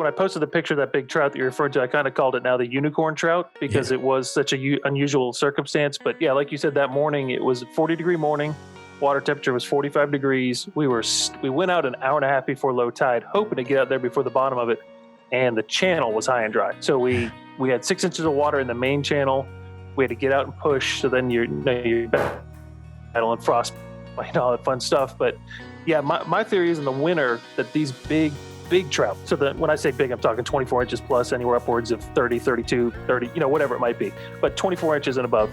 when I posted the picture of that big trout that you referred to, I kind of called it now the unicorn trout because it was such a unusual circumstance. But yeah, like you said, that morning, it was a 40-degree morning. Water temperature was 45 degrees. We went out an hour and a half before low tide, hoping to get out there before the bottom of it. And the channel was high and dry. So we had 6 inches of water in the main channel. We had to get out and push. So then you're battling frost and all that fun stuff. But yeah, my theory is in the winter that these big trout. So when I say big, I'm talking 24 inches plus, anywhere upwards of 30, 32, 30, whatever it might be. But 24 inches and above.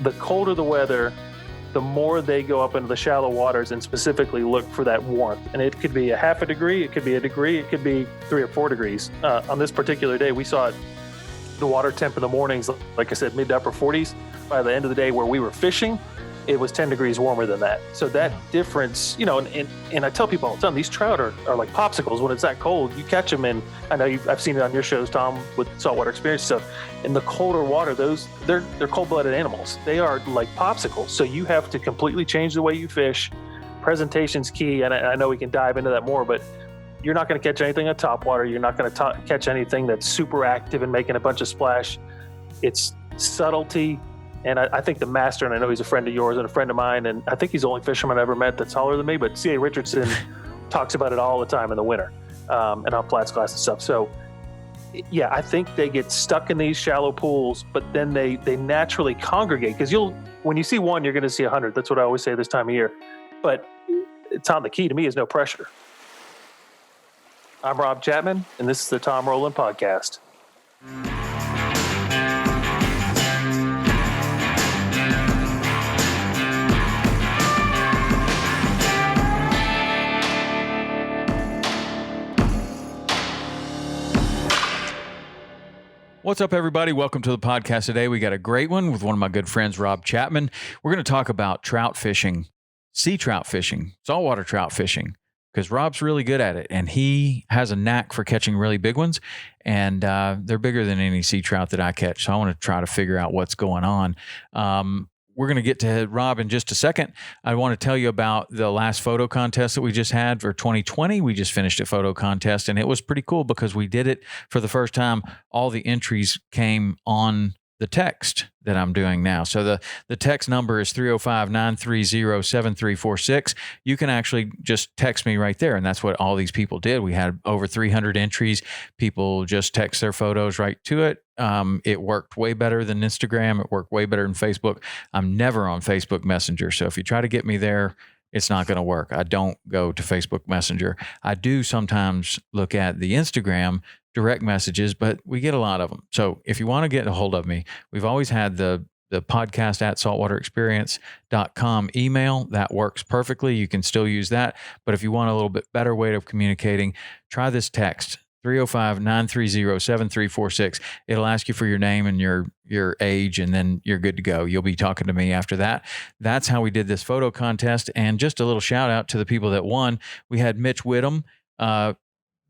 The colder the weather, the more they go up into the shallow waters and specifically look for that warmth. And it could be a half a degree, it could be a degree, it could be 3 or 4 degrees. On this particular day, we saw the water temp in the mornings, like I said, mid to upper 40s. By the end of the day where we were fishing, it was 10 degrees warmer than that. So that difference, and I tell people all the time, these trout are like popsicles when it's that cold. You catch them in, I know I've seen it on your shows, Tom, with Saltwater Experience stuff. In the colder water, they're cold-blooded animals. They are like popsicles. So you have to completely change the way you fish. Presentation's key, and I know we can dive into that more, but you're not going to catch anything on top water. You're not going to catch anything that's super active and making a bunch of splash. It's subtlety. And I think the master, and I know he's a friend of yours and a friend of mine, and I think he's the only fisherman I ever met that's taller than me, but C.A. Richardson talks about it all the time in the winter and on Platts Glass and stuff. So, yeah, I think they get stuck in these shallow pools, but then they naturally congregate. Because when you see one, you're going to see 100. That's what I always say this time of year. But, Tom, the key to me is no pressure. I'm Rob Chapman, and this is the Tom Rowland Podcast. What's up, everybody? Welcome to the podcast today. We got a great one with one of my good friends, Rob Chapman. We're going to talk about trout fishing, sea trout fishing, saltwater trout fishing, because Rob's really good at it, and he has a knack for catching really big ones, and they're bigger than any sea trout that I catch, so I want to try to figure out what's going on. We're going to get to Rob in just a second. I want to tell you about the last photo contest that we just had for 2020. We just finished a photo contest, and it was pretty cool because we did it for the first time. All the entries came on the text that I'm doing now. So the text number is 305-930-7346. You can actually just text me right there, and that's what all these people did. We had over 300 entries. People just text their photos right to it. It worked way better than Instagram. It worked way better than Facebook. I'm never on Facebook Messenger. So if you try to get me there, it's not going to work. I don't go to Facebook Messenger. I do sometimes look at the Instagram direct messages, but we get a lot of them. So if you want to get a hold of me, we've always had the podcast at saltwaterexperience.com email. That works perfectly. You can still use that. But if you want a little bit better way of communicating, try this text. 305-930-7346. It'll ask you for your name and your age, and then you're good to go. You'll be talking to me after that. That's how we did this photo contest. And just a little shout out to the people that won. We had Mitch Whittam.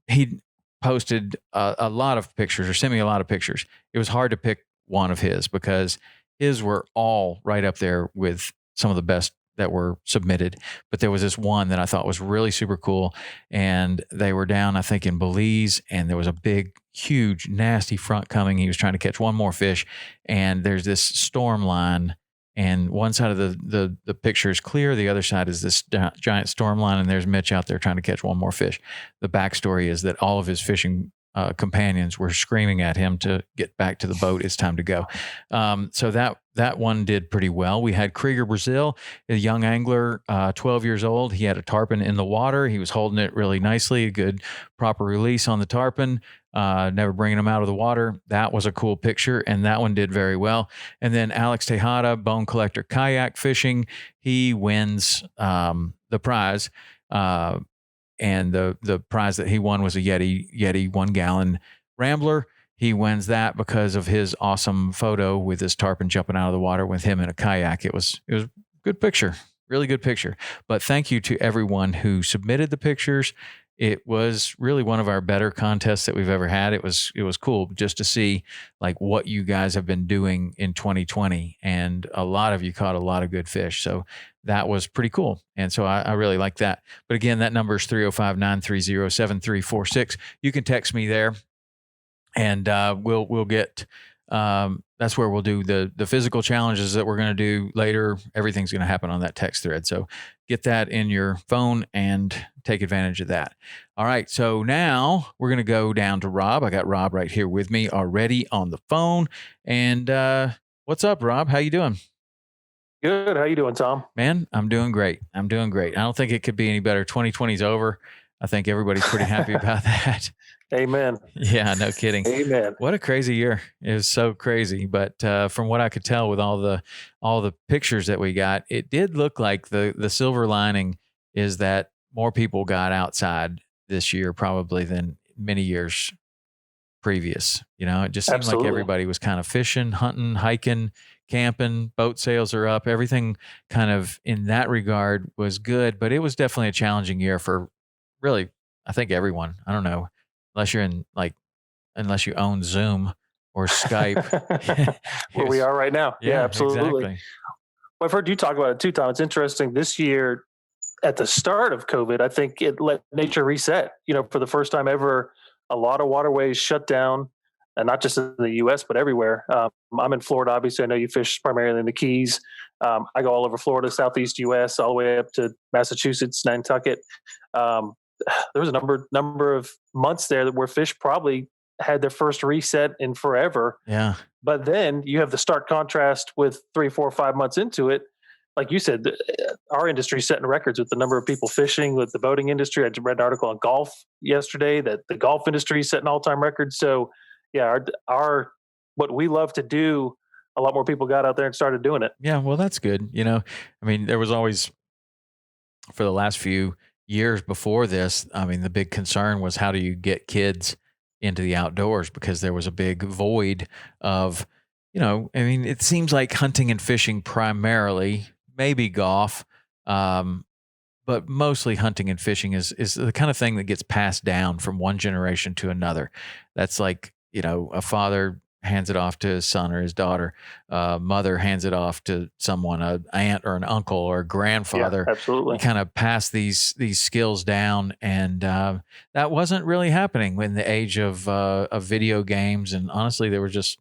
He posted a lot of pictures, or sent me a lot of pictures. It was hard to pick one of his because his were all right up there with some of the best that were submitted. But there was this one that I thought was really super cool. And they were down, I think, in Belize, and there was a big, huge, nasty front coming. He was trying to catch one more fish. And there's this storm line, and one side of the picture is clear. The other side is this giant storm line, and there's Mitch out there trying to catch one more fish. The backstory is that all of his fishing companions were screaming at him to get back to the boat. It's time to go. So that one did pretty well. We had Krieger Brazil, a young angler, 12 years old. He had a tarpon in the water. He was holding it really nicely, a good proper release on the tarpon, never bringing him out of the water. That was a cool picture, and that one did very well. And then Alex Tejada, bone collector kayak fishing, he wins the prize. And the prize that he won was a Yeti 1 gallon Rambler. He wins that because of his awesome photo with his tarpon jumping out of the water with him in a kayak. It was a good picture, really good picture. But thank you to everyone who submitted the pictures. It was really one of our better contests that we've ever had. It was cool just to see like what you guys have been doing in 2020, and a lot of you caught a lot of good fish. So that was pretty cool. And so I really like that. But again, that number is 305-930-7346. You can text me there, and we'll get that's where we'll do the physical challenges that we're going to do later. Everything's going to happen on that text thread. So get that in your phone and take advantage of that. All right. So now we're going to go down to Rob. I got Rob right here with me already on the phone. And what's up, Rob? How you doing? Good. How you doing, Tom? Man, I'm doing great. I don't think it could be any better. 2020's over. I think everybody's pretty happy about that. Amen. Yeah, no kidding. Amen. What a crazy year. It was so crazy. But from what I could tell with all the pictures that we got, it did look like the silver lining is that more people got outside this year probably than many years previous. It just seemed like everybody was kind of fishing, hunting, hiking, camping, boat sales are up. Everything kind of in that regard was good, but it was definitely a challenging year for really, I think everyone. I don't know, unless you own Zoom or Skype. Where we are right now. Yeah, absolutely. Exactly. Well, I've heard you talk about it too, Tom. It's interesting. This year, at the start of COVID, I think it let nature reset. For the first time ever, a lot of waterways shut down, and not just in the U.S., but everywhere. I'm in Florida, obviously. I know you fish primarily in the Keys. I go all over Florida, Southeast U.S., all the way up to Massachusetts, Nantucket. There was a number of months there where fish probably had their first reset in forever. Yeah. But then you have the stark contrast with 3, 4, 5 months into it. Like you said, our industry is setting records with the number of people fishing, with the boating industry. I read an article on golf yesterday that the golf industry is setting all-time records. So, yeah, our what we love to do, a lot more people got out there and started doing it. Yeah, well, that's good. There was always, for the last few years before this, the big concern was how do you get kids into the outdoors, because there was a big void of, it seems like hunting and fishing primarily, maybe golf, but mostly hunting and fishing is the kind of thing that gets passed down from one generation to another. That's like, a father hands it off to his son or his daughter, mother hands it off to someone, an aunt or an uncle or a grandfather. Yeah, absolutely. You kind of pass these skills down, and that wasn't really happening in the age of video games. And honestly, there were just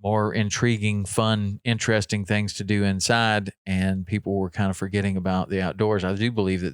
more intriguing, fun, interesting things to do inside, and people were kind of forgetting about the outdoors. I do believe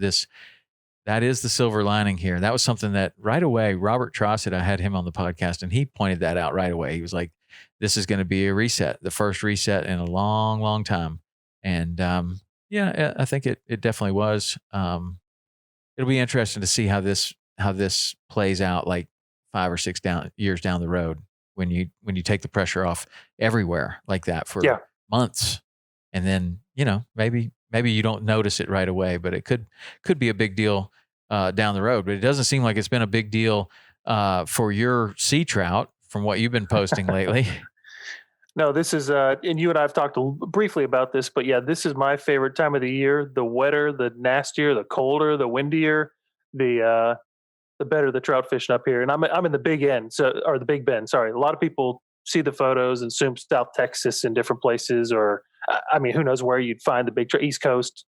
that is the silver lining here. That was something that right away, Robert Trout, I had him on the podcast, and he pointed that out right away. He was like, this is going to be a reset, the first reset in a long, long time. And I think it definitely was. It'll be interesting to see how this plays out like 5 or 6 years down the road, when you take the pressure off everywhere like that for months. And then, maybe you don't notice it right away, but it could be a big deal down the road. But it doesn't seem like it's been a big deal for your sea trout from what you've been posting lately. No, this is, and you and I have talked briefly about this, but yeah, this is my favorite time of the year. The wetter, the nastier, the colder, the windier, the better the trout fishing up here. And I'm in the Big End, or the Big Bend. Sorry, a lot of people see the photos and assume South Texas and different places, or who knows where you'd find the big East Coast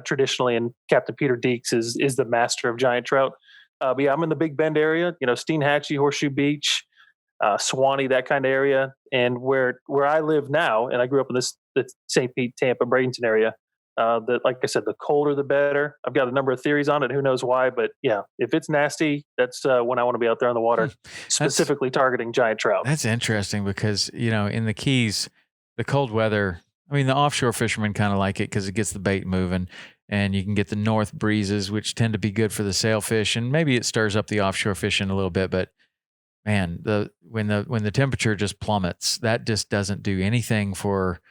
traditionally. And Captain Peter Deeks is the master of giant trout. But yeah, I'm in the Big Bend area. Steenhatchee, Horseshoe Beach, Swanee, that kind of area. And where I live now, and I grew up in the St. Pete, Tampa, Bradenton area. Like I said, the colder the better. I've got a number of theories on it. Who knows why? But yeah, if it's nasty, that's when I want to be out there on the water, specifically targeting giant trout. That's interesting because, in the Keys, the cold weather, the offshore fishermen kind of like it because it gets the bait moving, and you can get the north breezes, which tend to be good for the sailfish, and maybe it stirs up the offshore fishing a little bit. But man, when the temperature just plummets, that just doesn't do anything for.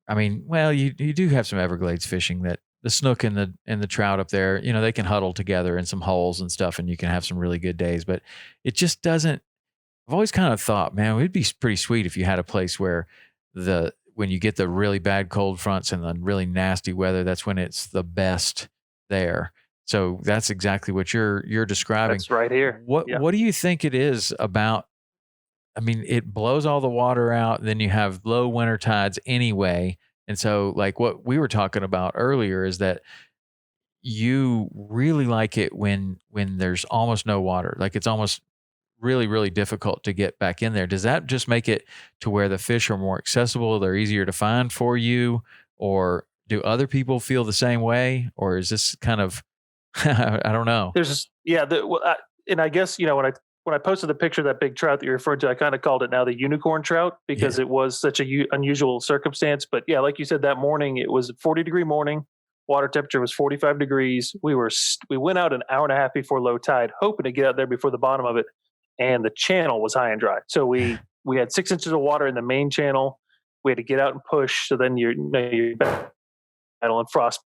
You do have some Everglades fishing that the snook and the trout up there, they can huddle together in some holes and stuff, and you can have some really good days. But it just doesn't. I've always kind of thought, man, it'd be pretty sweet if you had a place where when you get the really bad cold fronts and the really nasty weather, that's when it's the best there. So that's exactly what you're describing. That's right here. What do you think it is about? It blows all the water out. Then you have low winter tides anyway. And so like what we were talking about earlier is that you really like it when there's almost no water. Like it's almost really, really difficult to get back in there. Does that just make it to where the fish are more accessible? They're easier to find for you? Or do other people feel the same way? Or is this kind of, I don't know. There's yeah, and I guess when I posted the picture of that big trout that you referred to, I kind of called it now the unicorn trout because Yeah. it was such a unusual circumstance. But yeah, like you said, that morning it was a 40-degree morning. Water temperature was 45 degrees. We went out an hour and a half before low tide, hoping to get out there before the bottom of it, and the channel was high and dry. So we had 6 inches of water in the main channel. We had to get out and push. So then you're battling frost,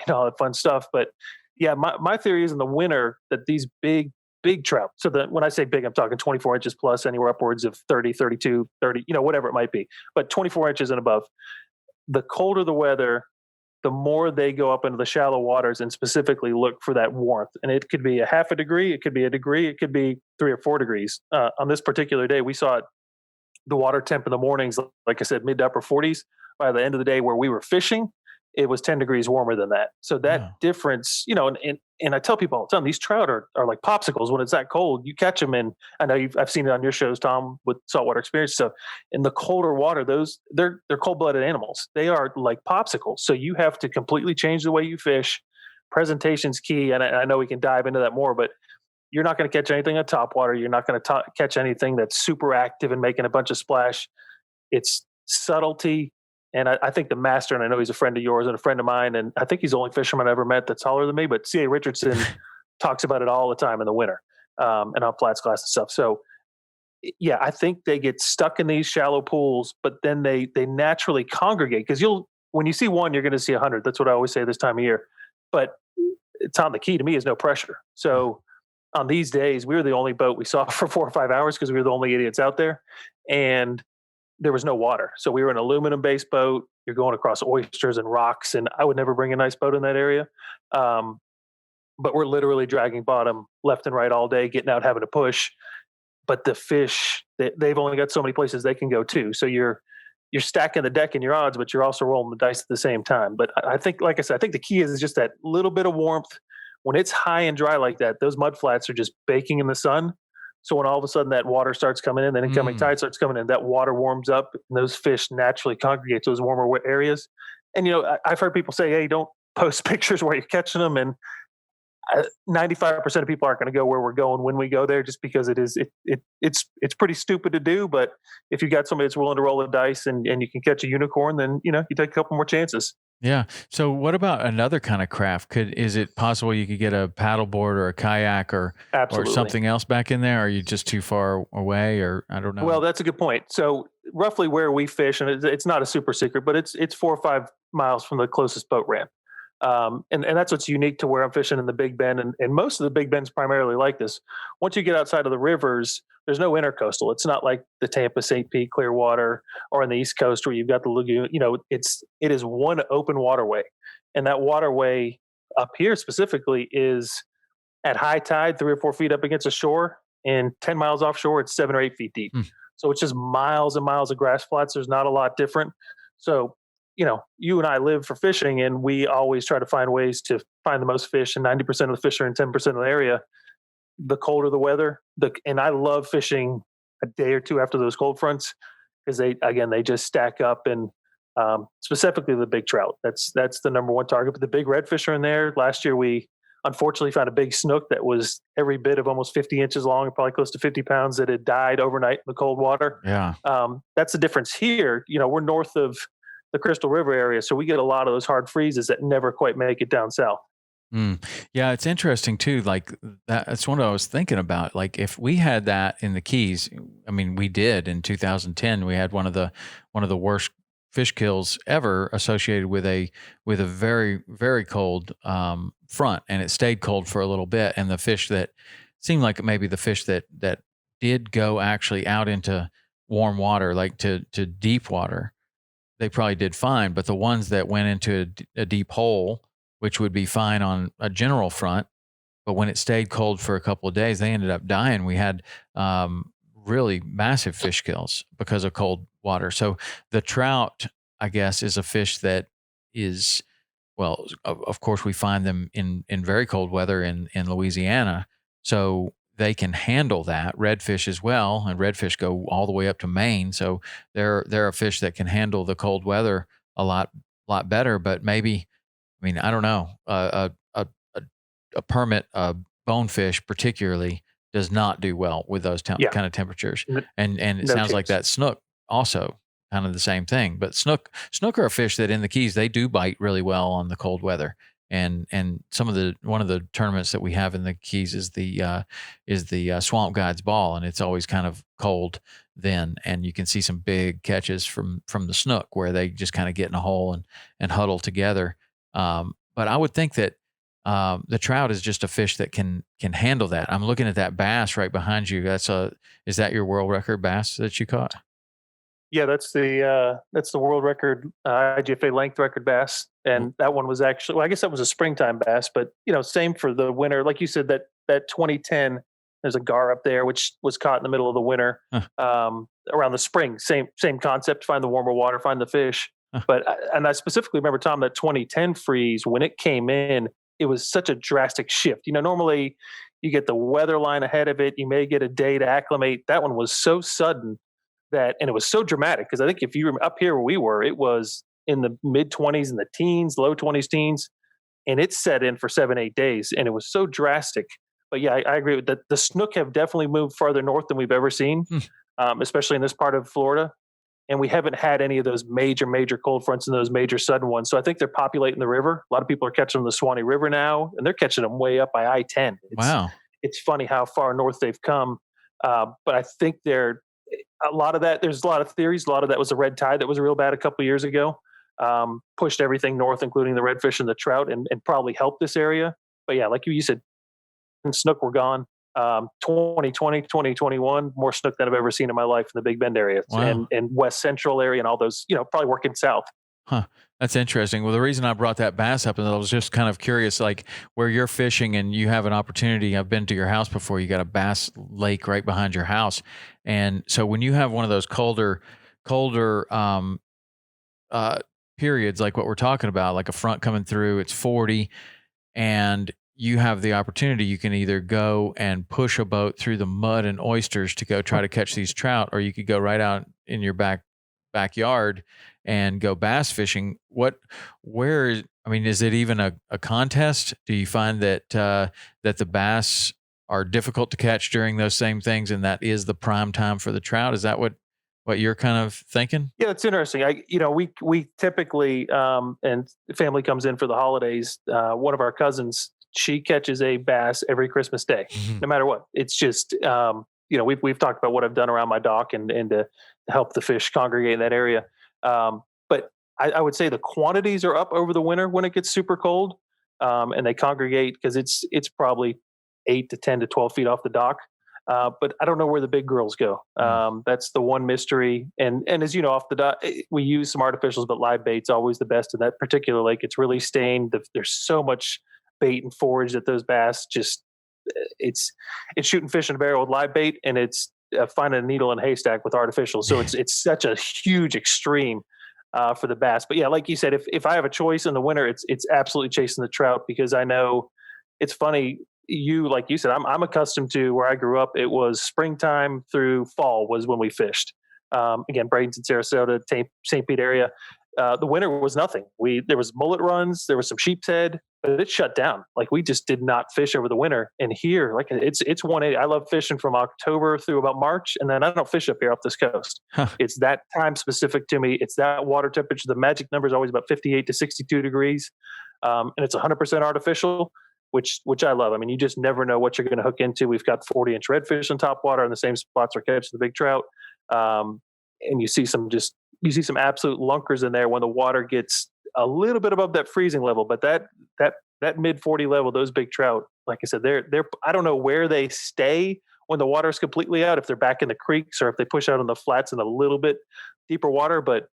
all that fun stuff. But yeah, my theory is in the winter that these big trout. So that when I say big, I'm talking 24 inches plus, anywhere upwards of 30, 32, 30, whatever it might be. But 24 inches and above. The colder the weather, the more they go up into the shallow waters and specifically look for that warmth. And it could be a half a degree, it could be a degree, it could be 3 or 4 degrees. On this particular day, we saw the water temp in the mornings, like I said, mid to upper 40s. By the end of the day where we were fishing, it was 10 degrees warmer than that. So that Wow. difference, and I tell people all the time, these trout are like popsicles when it's that cold. You catch them, and I know I've seen it on your shows, Tom, with Saltwater Experience stuff. In the colder water, they're cold-blooded animals. They are like popsicles. So you have to completely change the way you fish. Presentation's key, and I know we can dive into that more, but you're not going to catch anything on top water. You're not going to catch anything that's super active and making a bunch of splash. It's subtlety. And I think the master, and I know he's a friend of yours and a friend of mine, and I think he's the only fisherman I ever met that's taller than me, but C.A. Richardson talks about it all the time in the winter and on flats class and stuff. So, yeah, I think they get stuck in these shallow pools, but then they naturally congregate because when you see one, you're going to see 100. That's what I always say this time of year. But Tom, the key to me is no pressure. So on these days, we were the only boat we saw for 4 or 5 hours because we were the only idiots out there. And there was no water. So we were an aluminum based boat. You're going across oysters and rocks. And I would never bring a nice boat in that area. But we're literally dragging bottom left and right all day, getting out, having to push. But the fish, they've only got so many places they can go to. So you're stacking the deck in your odds, but you're also rolling the dice at the same time. But I think, like I said, I think the key is just that little bit of warmth. When it's high and dry like that, those mud flats are just baking in the sun. So when all of a sudden that water starts coming in, the incoming tide starts coming in, that water warms up, and those fish naturally congregate to those warmer areas. And I've heard people say, "Hey, don't post pictures where you're catching them." And 95% of people aren't going to go where we're going when we go there, just because it's pretty stupid to do. But if you got somebody that's willing to roll the dice and you can catch a unicorn, then you take a couple more chances. Yeah. So what about another kind of craft? Is it possible you could get a paddleboard or a kayak or Absolutely. something else back in there? Are you just too far away, or I don't know? Well, that's a good point. So roughly where we fish, and it's not a super secret, but it's 4 or 5 miles from the closest boat ramp. And that's what's unique to where I'm fishing in the Big Bend. And most of the Big Bend's primarily like this. Once you get outside of the rivers, there's no intercoastal. It's not like the Tampa, St. Pete, Clearwater, or on the East Coast where you've got the lagoon. It is one open waterway. And that waterway up here specifically is at high tide, 3 or 4 feet up against the shore, and 10 miles offshore, it's 7 or 8 feet deep. So it's just miles and miles of grass flats. There's not a lot different. So you and I live for fishing, and we always try to find ways to find the most fish, and 90% of the fish are in 10% of the area. The colder the weather, and I love fishing a day or two after those cold fronts because they just stack up, and specifically the big trout. That's the number one target. But the big redfish are in there. Last year we unfortunately found a big snook that was every bit of almost 50 inches long and probably close to 50 pounds that had died overnight in the cold water. Yeah. That's the difference here. We're north of the Crystal River area, so we get a lot of those hard freezes that never quite make it down south. Yeah, it's interesting too. Like that's what I was thinking about. Like if we had that in the Keys, I mean, we did in 2010. We had one of the worst fish kills ever associated with a very very cold front, and it stayed cold for a little bit. And the fish that seemed like maybe the fish that did go actually out into warm water, like to deep water, they probably did fine. But the ones that went into a deep hole, which would be fine on a general front, but when it stayed cold for a couple of days, they ended up dying. We had really massive fish kills because of cold water. So the trout, I guess, is a fish that is, well, of course, we find them in very cold weather in Louisiana, so they can handle that. Redfish as well, and redfish go all the way up to Maine, so they're a fish that can handle the cold weather a lot better. But maybe, I mean, I don't know, a, a permit bonefish particularly does not do well with those Yeah, kind of temperatures, and it no sounds like chance. that snook also kind of the same thing. But snook are a fish that in the Keys they do bite really well on the cold weather. And some of the one of the tournaments that we have in the Keys is the Swamp Guides Ball, and it's always kind of cold then, and you can see some big catches from the snook where they just kind of get in a hole and huddle together. But I would think that the trout is just a fish that can handle that. I'm looking at that bass right behind you. Is that your world record bass that you caught? Yeah, that's the world record IGFA length record bass, Mm. and that one was actually, well, I guess that was a springtime bass, but same for the winter. Like you said, that 2010, there's a gar up there which was caught in the middle of the winter, Huh, around the spring. Same concept. Find the warmer water, find the fish. huh. But and I specifically remember, Tom, that 2010 freeze when it came in. It was such a drastic shift. Normally you get the weather line ahead of it. You may get a day to acclimate. That one was so sudden and it was so dramatic because I think if you were up here where we were, it was in the mid 20s and the teens, low 20s, teens, and it set in for 7, 8 days, and it was so drastic. But yeah, I agree with that. The snook have definitely moved farther north than we've ever seen, Hmm. Especially in this part of Florida. And we haven't had any of those major cold fronts and those major sudden ones. So I think they're populating the river. A lot of people are catching them in the Swanee River now, and they're catching them way up by I-10. Wow. It's funny how far north they've come. But I think they're a lot of that. There's a lot of theories. A lot of that was a red tide that was real bad a couple of years ago. Pushed everything north, including the redfish and the trout, and probably helped this area. But yeah, like you said, snook were gone. 2020, 2021, more snook than I've ever seen in my life in the Big Bend area Wow. and West Central area and all those, probably working south. Huh. That's interesting. Well, the reason I brought that bass up is I was just kind of curious, like where you're fishing and you have an opportunity. I've been to your house before. You got a bass lake right behind your house, and so when you have one of those colder uh, periods, like what we're talking about, like a front coming through, it's 40, and you have the opportunity. You can either go and push a boat through the mud and oysters to go try to catch these trout, or you could go right out in your backyard and go bass fishing. I mean, is it even a contest? Do you find that that the bass are difficult to catch during those same things, and that is the prime time for the trout? Is that what you're kind of thinking? Yeah, it's interesting. We typically, and the family comes in for the holidays. One of our cousins, she catches a bass every Christmas Day, Mhm. no matter what. It's just, we've talked about what I've done around my dock and to help the fish congregate in that area. But I would say the quantities are up over the winter when it gets super cold, and they congregate because it's probably 8 to 10 to 12 feet off the dock. But I don't know where the big girls go. Mm. That's the one mystery. And as you know, off the dock, we use some artificials, but live bait's always the best in that particular lake. It's really stained. There's so much bait and forage that those bass just it's it's shooting fish in a barrel with live bait, and it's finding a needle in a haystack with artificial. So it's such a huge extreme for the bass. But yeah, like you said, if I have a choice in the winter, it's absolutely chasing the trout because I know it's funny. Like you said, I'm accustomed to where I grew up. It was springtime through fall was when we fished. Again, Bradenton, Sarasota, St. Pete area. The winter was nothing. There was mullet runs, there was some sheep's head, but it shut down. Like we just did not fish over the winter. And here, like it's 180. I love fishing from October through about March, and then I don't fish up here off this coast. Huh. It's that time specific to me. It's that water temperature. The magic number is always about 58 to 62 degrees, and it's 100% artificial. Which I love. I mean, you just never know what you're going to hook into. We've got 40-inch redfish on top water in the same spots we're catching the big trout, and you see some absolute lunkers in there when the water gets a little bit above that freezing level. But that mid 40 level, those big trout, like I said, they're I don't know where they stay when the water is completely out. If they're back in the creeks or if they push out on the flats in a little bit deeper water. But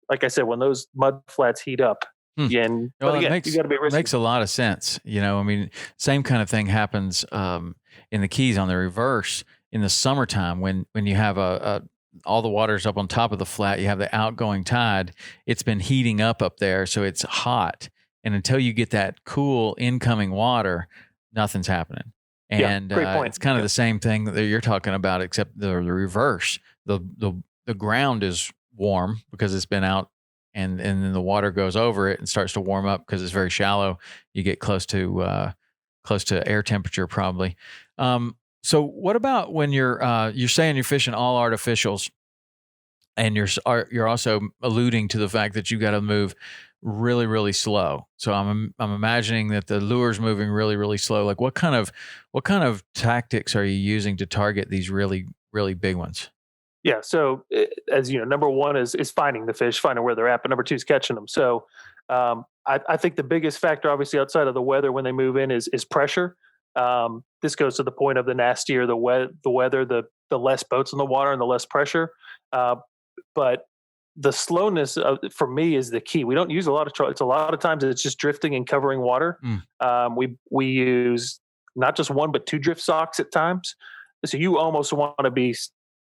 like I said, when those mud flats heat up. Hmm. And Well, but it again, you got to be risky. makes a lot of sense. I mean, same kind of thing happens in the Keys on the reverse in the summertime when you have all the water's up on top of the flat. You have the outgoing tide. It's been heating up there, so it's hot. And until you get that cool incoming water, nothing's happening. And Great point. it's kind of the same thing that you're talking about, except the reverse. The ground is warm because it's been out, and then the water goes over it and starts to warm up because it's very shallow. You get close to air temperature probably. So what about when you're saying you're fishing all artificials, and you're also alluding to the fact that you got to move really, really slow. So I'm imagining that the lure's moving really, really slow. Like what kind of tactics are you using to target these really, really big ones? Yeah. So as you know, number one is finding the fish, finding where they're at, but number two is catching them. So I think the biggest factor, obviously outside of the weather when they move in, is pressure. This goes to the point of the nastier the weather, the less boats in the water and the less pressure. But the slowness for me is the key. We don't use a lot of it's a lot of times it's just drifting and covering water. We use not just one but two drift socks at times. So you almost want to be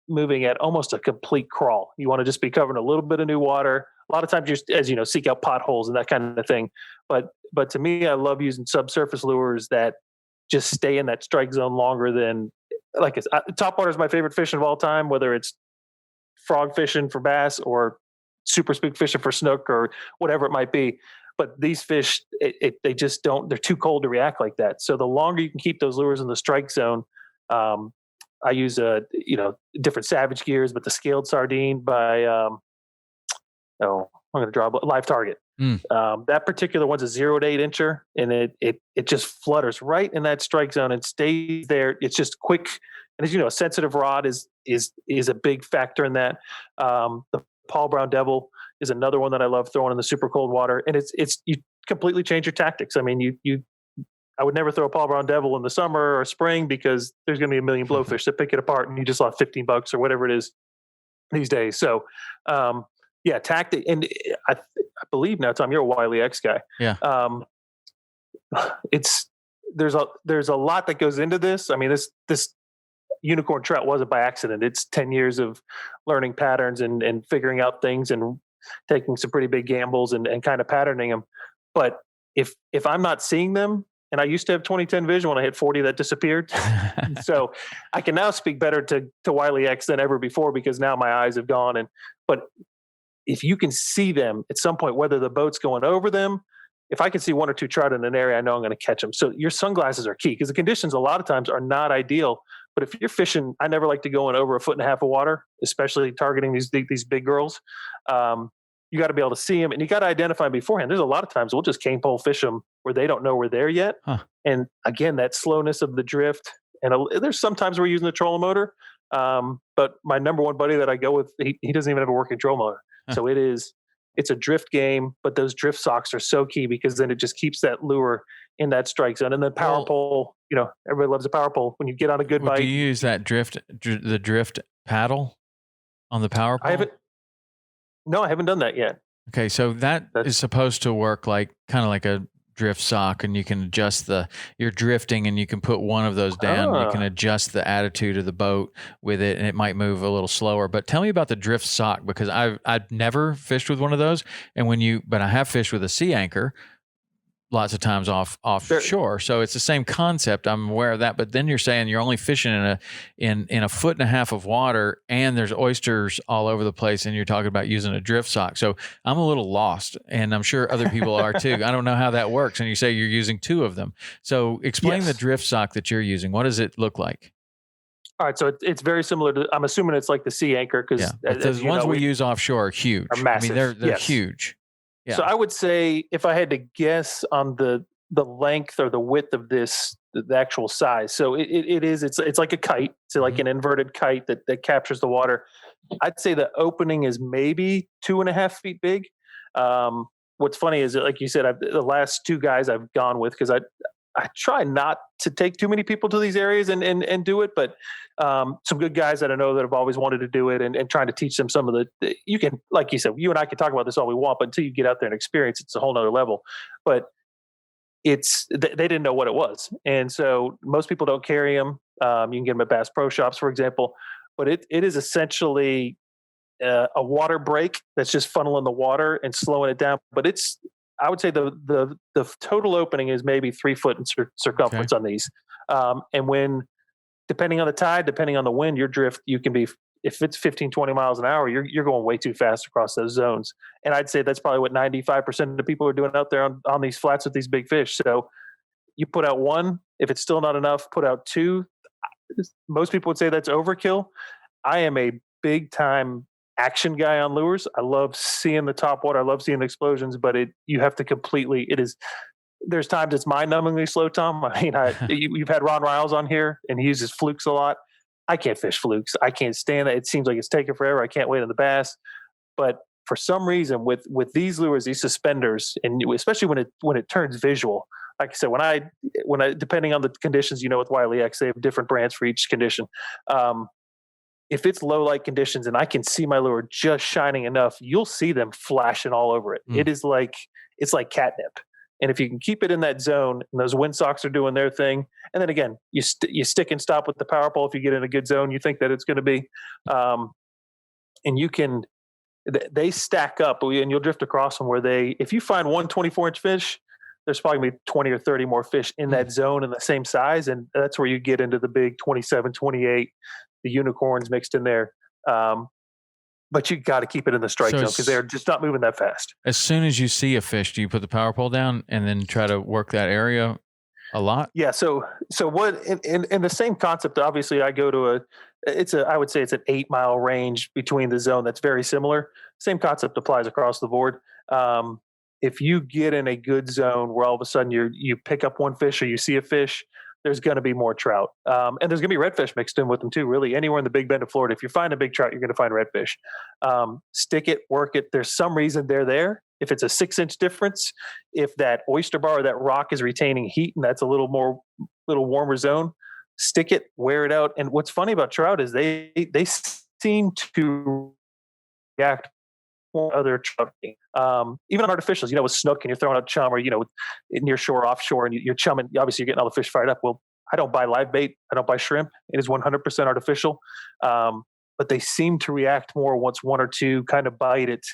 moving at almost a complete crawl. You want to just be covering a little bit of new water. A lot of times, just as you know, seek out potholes and that kind of thing. But to me, I love using subsurface lures that just stay in that strike zone longer than top water is my favorite fishing of all time, whether it's frog fishing for bass or super spook fishing for snook or whatever it might be. But these fish, they just don't, they're too cold to react like that. So the longer you can keep those lures in the strike zone, I use different Savage gears, but the scaled sardine by I'm going to draw a live target. That particular one's a 0 to 8 incher, and it just flutters right in that strike zone and stays there. It's just quick, and as you know, a sensitive rod is a big factor in that. The Paul Brown Devil is another one that I love throwing in the super cold water, and it's you completely change your tactics. I mean, I would never throw a Paul Brown Devil in the summer or spring because there's going to be a million blowfish that pick it apart, and you just lost $15 or whatever it is these days. So, tactic, and I believe now, Tom, you're a Wiley X guy. Yeah. There's a lot that goes into this. I mean, this unicorn trout wasn't by accident. It's 10 years of learning patterns and figuring out things and taking some pretty big gambles and kind of patterning them. But if I'm not seeing them, and I used to have 20/10 vision when I hit 40 that disappeared. So I can now speak better to Wiley X than ever before because now my eyes have gone. But if you can see them at some point, whether the boat's going over them, if I can see one or two trout in an area, I know I'm going to catch them. So your sunglasses are key because the conditions a lot of times are not ideal. But if you're fishing, I never like to go in over 1.5 feet of water, especially targeting these big girls. You got to be able to see them, and you got to identify them beforehand. There's a lot of times we'll just cane pole fish them where they don't know we're there yet. And again, that slowness of the drift. And there's sometimes we're using the trolling motor. But my number one buddy that I go with, he doesn't even have a working trolling motor. So it's a drift game, but those drift socks are so key because then it just keeps that lure in that strike zone. And then power pole, everybody loves a power pole. When you get on a good bite. Do you use that drift paddle on the power pole? No, I haven't done that yet. Okay, so that is supposed to work kind of like a drift sock, and you can adjust you're drifting and you can put one of those down. You can adjust the attitude of the boat with it, and it might move a little slower. But tell me about the drift sock, because I've never fished with one of those, but I have fished with a sea anchor lots of times offshore. So it's the same concept. I'm aware of that. But then you're saying you're only fishing in 1.5 feet of water, and there's oysters all over the place, and you're talking about using a drift sock. So I'm a little lost, and I'm sure other people are too. I don't know how that works. And you say you're using 2 of them. So explain the drift sock that you're using. What does it look like? All right, so it's very similar to. I'm assuming it's like the sea anchor because the ones we use offshore are huge. Are massive. I mean, they're huge. Yeah. So I would say if I had to guess on the length or the width of the actual size. So it's like a kite. It's like an inverted kite that captures the water. I'd say the opening is maybe 2.5 feet big. What's funny is that, like you said, the last 2 guys I've gone with, because I try not to take too many people to these areas and do it, but some good guys that I know that have always wanted to do it and trying to teach them some of you can, like you said, you and I can talk about this all we want, but until you get out there and experience, it's a whole nother level. But they didn't know what it was. And so most people don't carry them. You can get them at Bass Pro Shops, for example. but it is essentially a water break that's just funneling the water and slowing it down. But I would say the total opening is maybe 3 foot in circumference Okay. on these. And when, depending on the tide, depending on the wind, your drift, you can be, if it's 15, 20 miles an hour, you're going way too fast across those zones. And I'd say that's probably what 95% of the people are doing out there on these flats with these big fish. So you put out one, if it's still not enough, put out two. Most people would say that's overkill. I am a big time action guy on lures. I love seeing the top water. I love seeing the explosions, but you have to completely, there's times it's mind-numbingly slow, Tom. I mean, you've had Ron Riles on here, and he uses flukes a lot. I can't fish flukes. I can't stand it. It seems like it's taking forever. I can't wait on the bass. But for some reason, with these lures, these suspenders, and especially when it turns visual, like I said, when I depending on the conditions, with Wiley X, they have different brands for each condition. If it's low light conditions and I can see my lure just shining enough, you'll see them flashing all over it. It's like catnip. And if you can keep it in that zone and those windsocks are doing their thing, and then again, you stick and stop with the power pole if you get in a good zone you think that it's going to be, and you can, they stack up, and you'll drift across them where if you find one 24-inch fish, there's probably going to be 20 or 30 more fish in that zone in the same size, and that's where you get into the big 27, 28, the unicorns mixed in there. But you got to keep it in the strike zone because they're just not moving that fast. As soon as you see a fish, do you put the power pole down and then try to work that area a lot? Yeah. So what in the same concept, obviously I go to I would say it's an 8-mile range between the zone. That's very similar. Same concept applies across the board. If you get in a good zone where all of a sudden you pick up one fish or you see a fish, there's going to be more trout. And there's going to be redfish mixed in with them too, really. Anywhere in the Big Bend of Florida, if you find a big trout, you're going to find redfish. Stick it, work it. There's some reason they're there. If it's a 6-inch difference, if that oyster bar or that rock is retaining heat and that's a little warmer zone, stick it, wear it out. And what's funny about trout is they seem to react more other trout. Even on artificials, with snook and you're throwing out chum, or near shore, offshore, and you're chumming. Obviously, you're getting all the fish fired up. Well, I don't buy live bait. I don't buy shrimp. It is 100% artificial. But they seem to react more once one or two kind of bite it,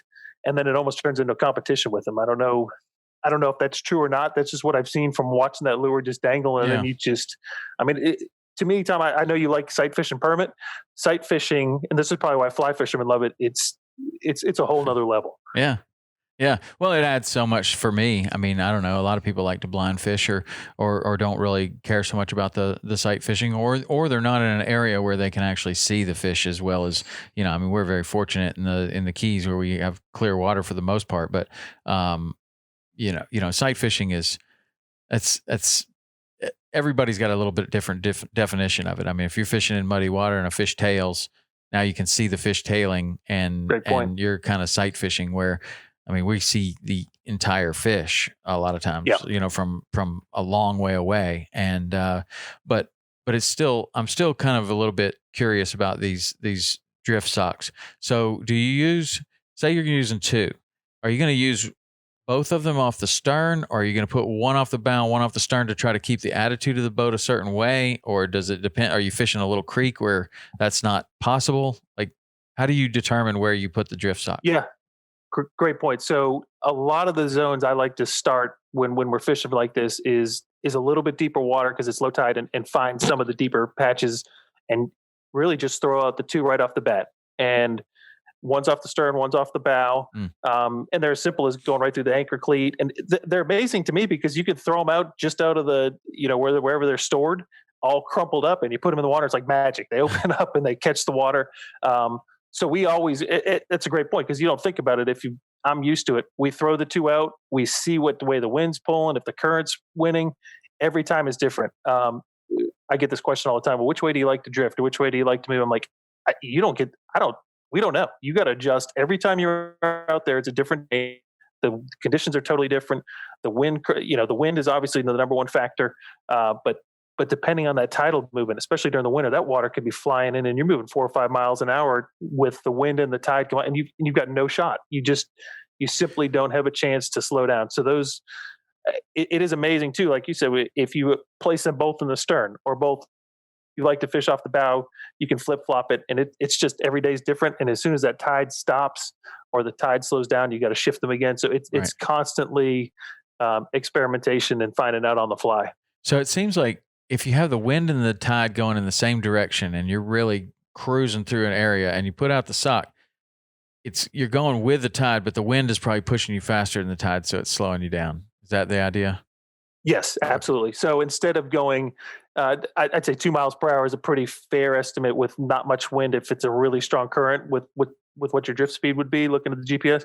and then it almost turns into a competition with them. I don't know if that's true or not. That's just what I've seen from watching that lure just dangle, and then to me, Tom, I know you like sight fishing permit. Sight fishing, and this is probably why fly fishermen love it. It's a whole nother level. Yeah. Yeah. Well, it adds so much for me. I mean, I don't know. A lot of people like to blind fish or don't really care so much about the sight fishing, or they're not in an area where they can actually see the fish as well as, we're very fortunate in the Keys where we have clear water for the most part, but, sight fishing it's everybody's got a little bit different definition of it. I mean, if you're fishing in muddy water and a fish tails, now you can see the fish tailing and you're kind of sight fishing where, we see the entire fish a lot of times, from a long way away. And, but it's still, I'm still kind of a little bit curious about these drift socks. So say you're using two, are you going to use both of them off the stern, or are you going to put one off the bow, one off the stern to try to keep the attitude of the boat a certain way? Or does it depend? Are you fishing a little creek where that's not possible? Like, how do you determine where you put the drift sock? Yeah. Great point. So a lot of the zones I like to start when we're fishing like this is a little bit deeper water because it's low tide, and find some of the deeper patches and really just throw out the two right off the bat. And one's off the stern, one's off the bow. And they're as simple as going right through the anchor cleat. And they're amazing to me because you could throw them out just out of the, wherever they're stored, all crumpled up, and you put them in the water. It's like magic. They open up and they catch the water. So we always, it's a great point because you don't think about it. I'm used to it. We throw the two out. We see the way the wind's pulling, if the current's winning. Every time is different. I get this question all the time. Well, which way do you like to drift? Or which way do you like to move? I'm like, we don't know. You got to adjust every time you're out there. It's a different day. The conditions are totally different. The wind, the wind is obviously the number one factor. But depending on that tidal movement, especially during the winter, that water could be flying in, and you're moving 4 or 5 miles an hour with the wind and the tide going, and you've got no shot. You simply don't have a chance to slow down. So those, it is amazing too. Like you said, if you place them both in the stern or both you like to fish off the bow, you can flip flop it, and it's just every day's different. And as soon as that tide stops or the tide slows down, you got to shift them again. So it's constantly experimentation and finding out on the fly. So it seems like if you have the wind and the tide going in the same direction, and you're really cruising through an area, and you put out the sock, you're going with the tide, but the wind is probably pushing you faster than the tide, so it's slowing you down. Is that the idea? Yes, absolutely. So instead of going, I'd say 2 miles per hour is a pretty fair estimate with not much wind. If it's a really strong current with what your drift speed would be, looking at the GPS,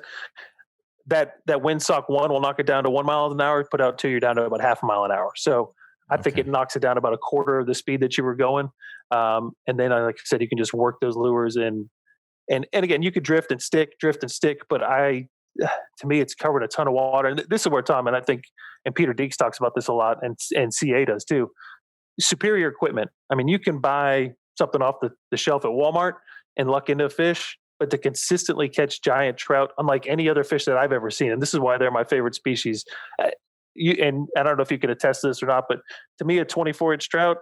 that wind sock 1 will knock it down to 1 mile an hour. Put out 2, you're down to about half a mile an hour. So I think it knocks it down about a quarter of the speed that you were going. And then, like I said, you can just work those lures and again, you could drift and stick, but to me, it's covered a ton of water. And this is where Tom, and I think, and Peter Deeks talks about this a lot, and CA does too. Superior equipment. I mean, you can buy something off the shelf at Walmart and luck into a fish, but to consistently catch giant trout, unlike any other fish that I've ever seen, and this is why they're my favorite species. And I don't know if you could attest to this or not, but to me, a 24-inch trout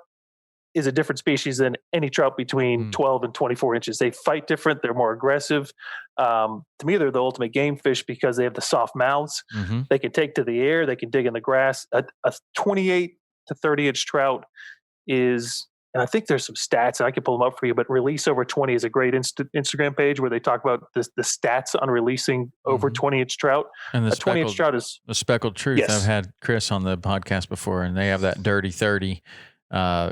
is a different species than any trout between 12 and 24 inches. They fight different. They're more aggressive. To me, they're the ultimate game fish because they have the soft mouths. Mm-hmm. They can take to the air. They can dig in the grass. A 28 to 30-inch trout is, and I think there's some stats, and I can pull them up for you, but Release Over 20 is a great Instagram page where they talk about the stats on releasing over 20-inch trout. And a 20-inch trout is... The Speckled Truth. Yes. I've had Chris on the podcast before, and they have that Dirty 30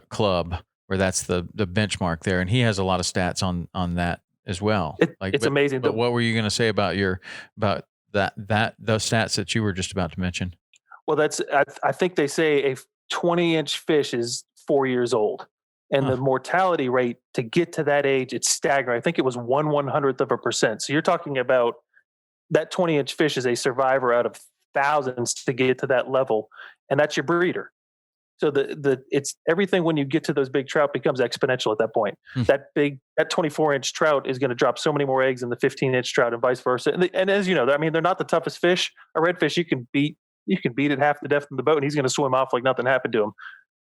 club where that's the benchmark there, and he has a lot of stats on that as well. It's amazing. But what were you going to say about those stats that you were just about to mention? Well, I think they say a 20-inch fish is 4 years old, and the mortality rate to get to that age, it's staggering. I think it was 1/100%. So you're talking about that 20-inch fish is a survivor out of thousands to get to that level, and that's your breeder. So it's everything when you get to those big trout becomes exponential at that point. That 24-inch trout is going to drop so many more eggs than the 15-inch trout, and vice versa. And as you know, I mean, they're not the toughest fish. A redfish you can beat at half the depth of the boat, and he's going to swim off like nothing happened to him.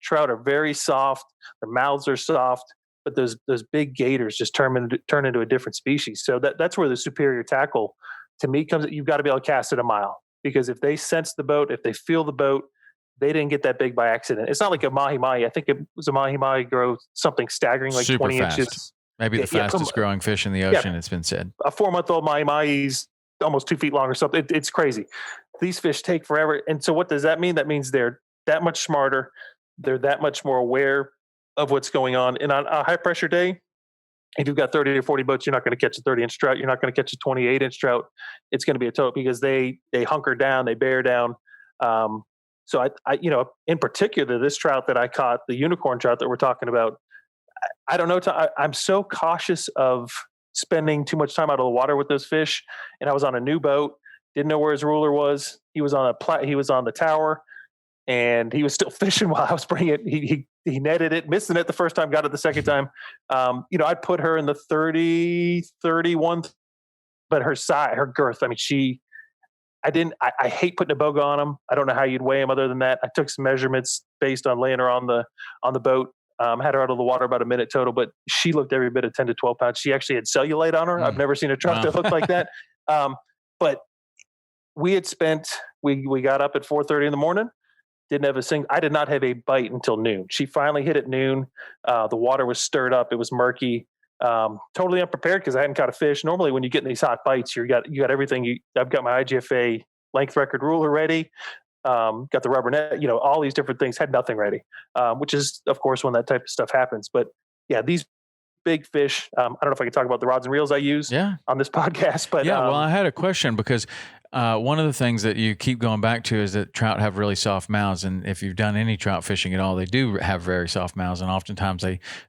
Trout are very soft. Their mouths are soft, but those big gators just turn into a different species. So that's where the superior tackle to me comes. You've got to be able to cast it a mile, because if they sense the boat, if they feel the boat, they didn't get that big by accident. It's not like a mahi-mahi. I think it was a mahi-mahi grow something staggering like super 20 fast. inches. Maybe the fastest growing fish in the ocean, it's been said. A 4-month-old mahi-mahi's almost 2 feet long or something. It's crazy. These fish take forever. And so what does that mean? That means they're that much smarter. They're that much more aware of what's going on. And on a high pressure day, if you've got 30 or 40 boats, you're not going to catch a 30-inch trout. You're not going to catch a 28-inch trout. It's going to be a tote because they hunker down, they bear down. So I in particular, this trout that I caught, the unicorn trout that we're talking about, I don't know. I'm so cautious of spending too much time out of the water with those fish. And I was on a new boat, didn't know where his ruler was. He was on the tower, and he was still fishing while I was bringing it. He netted it, missed the net the first time, got it the second time. I'd put her in the 30, 31, but her girth, I mean, I hate putting a boga on them. I don't know how you'd weigh them other than that. I took some measurements based on laying her on the boat. Had her out of the water about a minute total, but she looked every bit of 10 to 12 pounds. She actually had cellulite on her. I've never seen a trout that looked like that. But we got up at 4:30 in the morning. I did not have a bite until noon. She finally hit at noon. The water was stirred up. It was murky. Totally unprepared because I hadn't caught a fish. Normally when you get in these hot bites, you got everything. I've got my IGFA length record ruler ready. Got the rubber net, all these different things, had nothing ready, which is of course when that type of stuff happens. But yeah, these big fish, I don't know if I can talk about the rods and reels I use on this podcast, but well, I had a question because one of the things that you keep going back to is that trout have really soft mouths, and if you've done any trout fishing at all, they do have very soft mouths, and oftentimes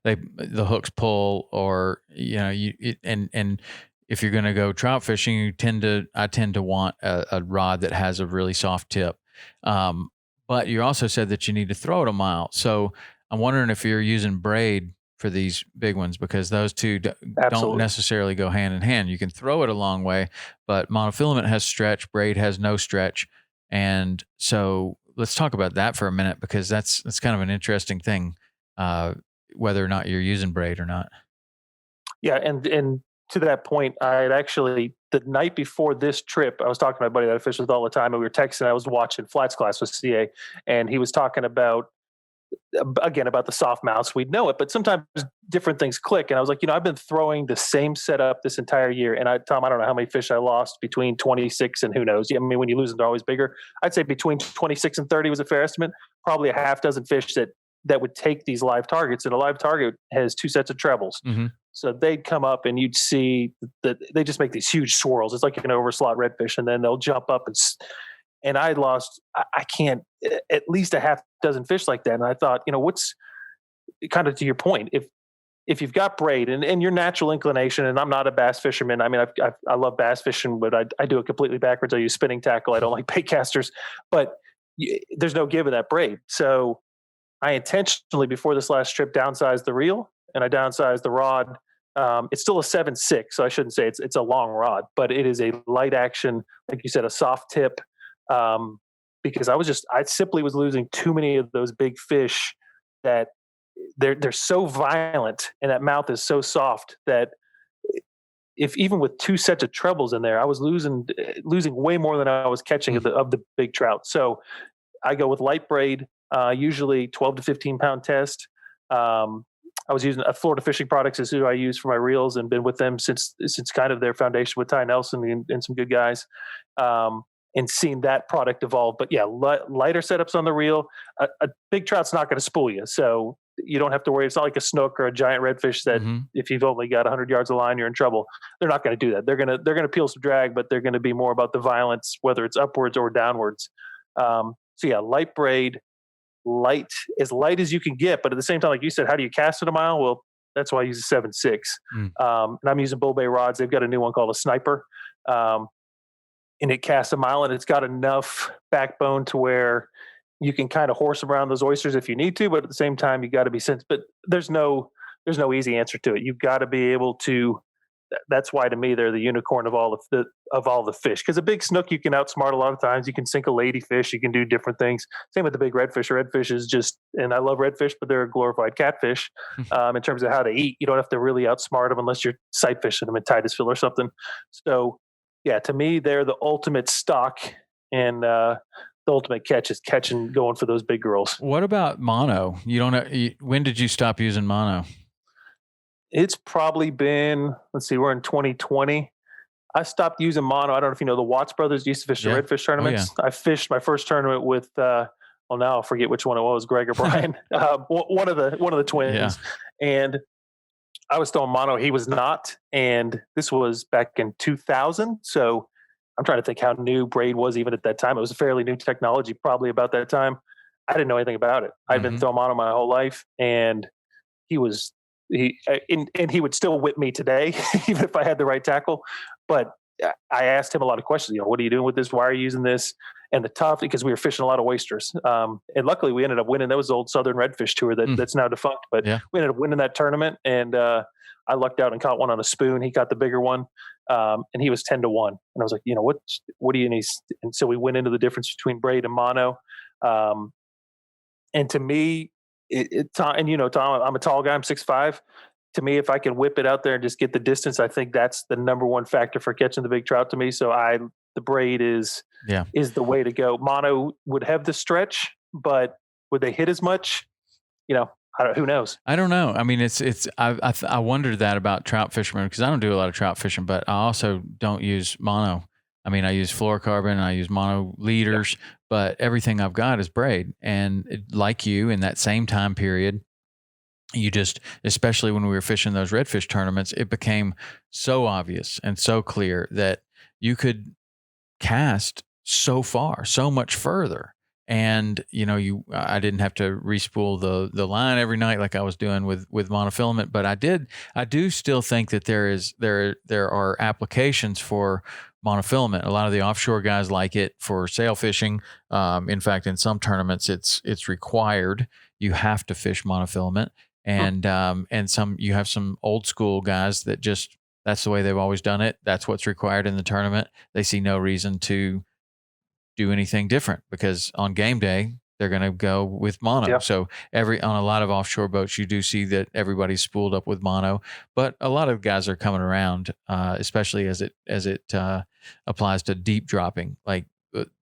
the hooks pull, or and if you're going to go trout fishing, I tend to want a rod that has a really soft tip. But you also said that you need to throw it a mile, so I'm wondering if you're using braid for these big ones, because those two don't necessarily go hand in hand. You can throw it a long way, but monofilament has stretch, braid has no stretch. And so let's talk about that for a minute, because that's kind of an interesting thing. whether or not you're using braid or not. Yeah, and to that point, I had actually the night before this trip, I was talking to my buddy that I fish with all the time, and we were texting. I was watching Flats Class with CA, and he was talking about again about the soft mounts. We'd know it, but sometimes different things click. And I was like, I've been throwing the same setup this entire year, and Tom, I don't know how many fish I lost between 26 and who knows. I mean, when you lose them, they're always bigger. I'd say between 26 and 30 was a fair estimate. Probably a half dozen fish that would take these live targets, and a live target has two sets of trebles. Mm-hmm. So they'd come up and you'd see that they just make these huge swirls. It's like an overslot redfish, and then they'll jump up and I lost, I can't, at least a half dozen fish like that. And I thought, what's kind of to your point, if you've got braid and your natural inclination, and I'm not a bass fisherman. I mean, I love bass fishing, but I do it completely backwards. I use spinning tackle. I don't like bait casters, but there's no give of that braid. So I intentionally, before this last trip, downsized the reel and I downsized the rod. It's still a 7.6, so I shouldn't say it's a long rod, but it is a light action, like you said, a soft tip. Because I simply was losing too many of those big fish that they're so violent, and that mouth is so soft that if even with two sets of trebles in there, I was losing way more than I was catching of the big trout. So I go with light braid, usually 12 to 15 pound test. I was using Florida Fishing Products is who I use for my reels, and been with them since kind of their foundation with Ty Nelson and some good guys, and seen that product evolve. But yeah, lighter setups on the reel. A big trout's not going to spool you, so you don't have to worry. It's not like a snook or a giant redfish that if you've only got 100 yards of line, you're in trouble. They're not going to do that. They're going to peel some drag, but they're going to be more about the violence, whether it's upwards or downwards. So yeah, light braid. As light as you can get, but at the same time, like you said, how do you cast it a mile? Well, that's why I use a 7.6. And I'm using Bull Bay rods. They've got a new one called a Sniper, and it casts a mile, and it's got enough backbone to where you can kind of horse around those oysters if you need to, but at the same time, you got to be sensitive. But there's no easy answer to it. You've got to be able to. That's why to me they're the unicorn of all the fish. Because a big snook you can outsmart a lot of times. You can sink a ladyfish. You can do different things. Same with the big redfish. Redfish is just, and I love redfish, but they're a glorified catfish in terms of how they eat. You don't have to really outsmart them unless you're sight fishing them in Titusville or something. So yeah, to me they're the ultimate stock, and the ultimate catch is going for those big girls. What about mono? When did you stop using mono? It's probably been, let's see, we're in 2020. I stopped using mono. I don't know if you know, the Watts brothers used to fish the redfish tournaments. I fished my first tournament with, now I'll forget which one it was, Greg or Brian, one of the twins. Yeah. And I was throwing mono. He was not. And this was back in 2000. So I'm trying to think how new braid was even at that time. It was a fairly new technology, probably about that time. I didn't know anything about it. I'd been throwing mono my whole life, and he would still whip me today, even if I had the right tackle. But I asked him a lot of questions. What are you doing with this? Why are you using this? And the tough, because we were fishing a lot of oysters. And luckily we ended up winning. That was the old Southern Redfish Tour that's now defunct. But we ended up winning that tournament. And I lucked out and caught one on a spoon. He caught the bigger one. And he was 10-1. And I was like, what do you need? And so we went into the difference between braid and mono. And to me, Tom, I'm a tall guy. I'm 6'5". To me, if I can whip it out there and just get the distance, I think that's the number one factor for catching the big trout to me. So the braid is the way to go. Mono would have the stretch, but would they hit as much? Who knows? I don't know. I mean, I wondered that about trout fishermen, because I don't do a lot of trout fishing, but I also don't use mono. I mean, I use fluorocarbon, I use mono leaders, but everything I've got is braid. And like you, in that same time period, especially when we were fishing those redfish tournaments, it became so obvious and so clear that you could cast so far, so much further. And, I didn't have to re-spool the line every night like I was doing with monofilament, but I do still think that there are applications for monofilament. A lot of the offshore guys like it for sail fishing. In fact, in some tournaments, it's required. You have to fish monofilament, and you have some old school guys that that's the way they've always done it. That's what's required in the tournament. They see no reason to do anything different, because on game day, they're going to go with mono. Yeah. So on a lot of offshore boats, you do see that everybody's spooled up with mono, but a lot of guys are coming around, especially as it applies to deep dropping, like,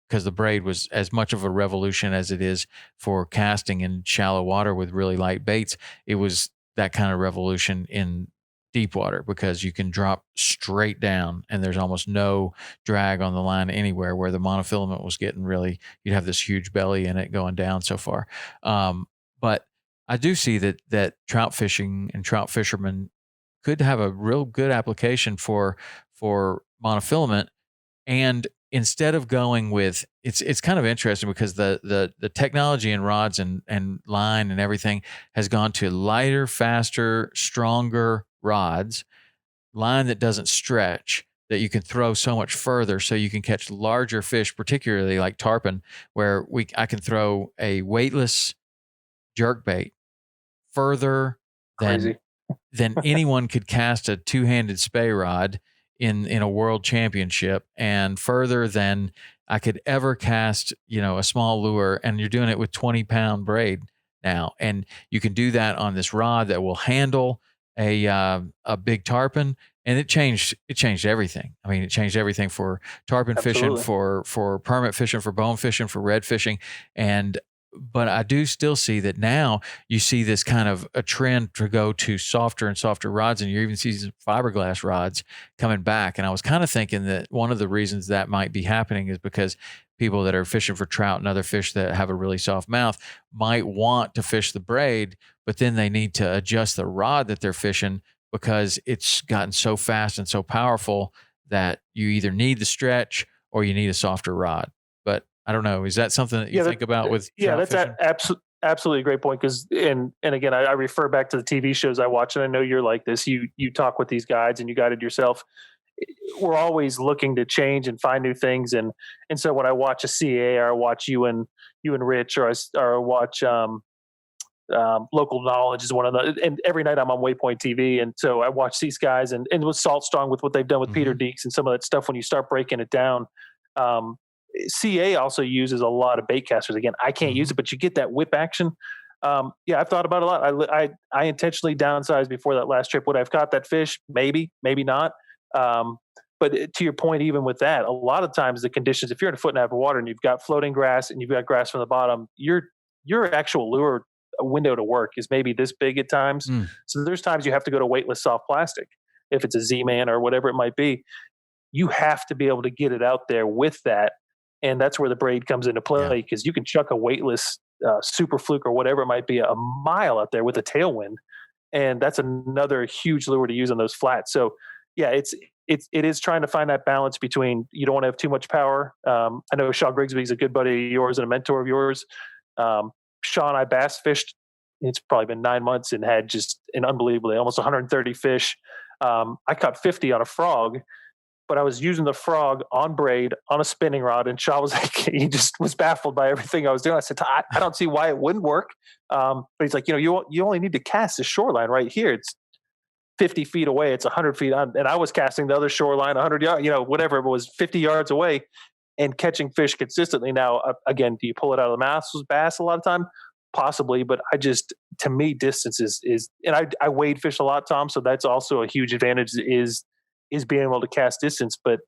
because the braid was as much of a revolution as it is for casting in shallow water with really light baits. It was that kind of revolution in deep water because you can drop straight down and there's almost no drag on the line anywhere, where the monofilament was getting really, you'd have this huge belly in it going down so far. But I do see that trout fishing and trout fishermen could have a real good application for monofilament. And instead of going with, it's kind of interesting because the technology in rods and line and everything has gone to lighter, faster, stronger rods, line that doesn't stretch, that you can throw so much further, so you can catch larger fish, particularly like tarpon, where I can throw a weightless jerkbait further Crazy. than anyone could cast a two-handed spey rod in a world championship, and further than I could ever cast, a small lure. And you're doing it with 20-pound braid now, and you can do that on this rod that will handle a big tarpon. And it changed everything. I mean, it changed everything for tarpon Absolutely. fishing, for permit fishing, for bone fishing, for red fishing. But I do still see that now you see this kind of a trend to go to softer and softer rods, and you even see some fiberglass rods coming back. And I was kind of thinking that one of the reasons that might be happening is because people that are fishing for trout and other fish that have a really soft mouth might want to fish the braid, but then they need to adjust the rod that they're fishing because it's gotten so fast and so powerful that you either need the stretch or you need a softer rod. But I don't know. Is that something that you think about with trout fishing? Absolutely a great point. Because and again, I refer back to the TV shows I watch, and I know you're like this. You talk with these guides, and you guided yourself. We're always looking to change and find new things, and so when I watch a CA, or I watch you and Rich, or I watch Local Knowledge is one of the, and every night I'm on Waypoint TV, and so I watch these guys, and with Salt Strong, with what they've done with Peter Deeks and some of that stuff. When you start breaking it down. CA also uses a lot of bait casters. Again, I can't use it, but you get that whip action. I've thought about it a lot. I intentionally downsized before that last trip. Would I have caught that fish? Maybe not. But to your point, even with that, a lot of times the conditions, if you're in a foot and a half of water and you've got floating grass and you've got grass from the bottom, your actual lure window to work is maybe this big at times. So there's times you have to go to weightless soft plastic. If it's a Z-Man or whatever it might be, you have to be able to get it out there with that. And that's where the braid comes into play, because you can chuck a weightless super fluke or whatever it might be a mile out there with a tailwind. And that's another huge lure to use on those flats. So yeah, it is trying to find that balance between, you don't want to have too much power. I know Shaw Grigsby is a good buddy of yours and a mentor of yours. Shaw and I bass fished. It's probably been 9 months and had just an unbelievably almost 130 fish. I caught 50 on a frog, but I was using the frog on braid on a spinning rod, and Shaw was like, he just was baffled by everything I was doing. I said, I don't see why it wouldn't work. But he's like, you only need to cast the shoreline right here. It's 50 feet away. It's 100 feet on. And I was casting the other shoreline 100 yards, whatever it was, 50 yards away, and catching fish consistently. Now, again, do you pull it out of the mouth with bass a lot of time? Possibly, but to me, distance is, and I wade fish a lot, Tom. So that's also a huge advantage is being able to cast distance. But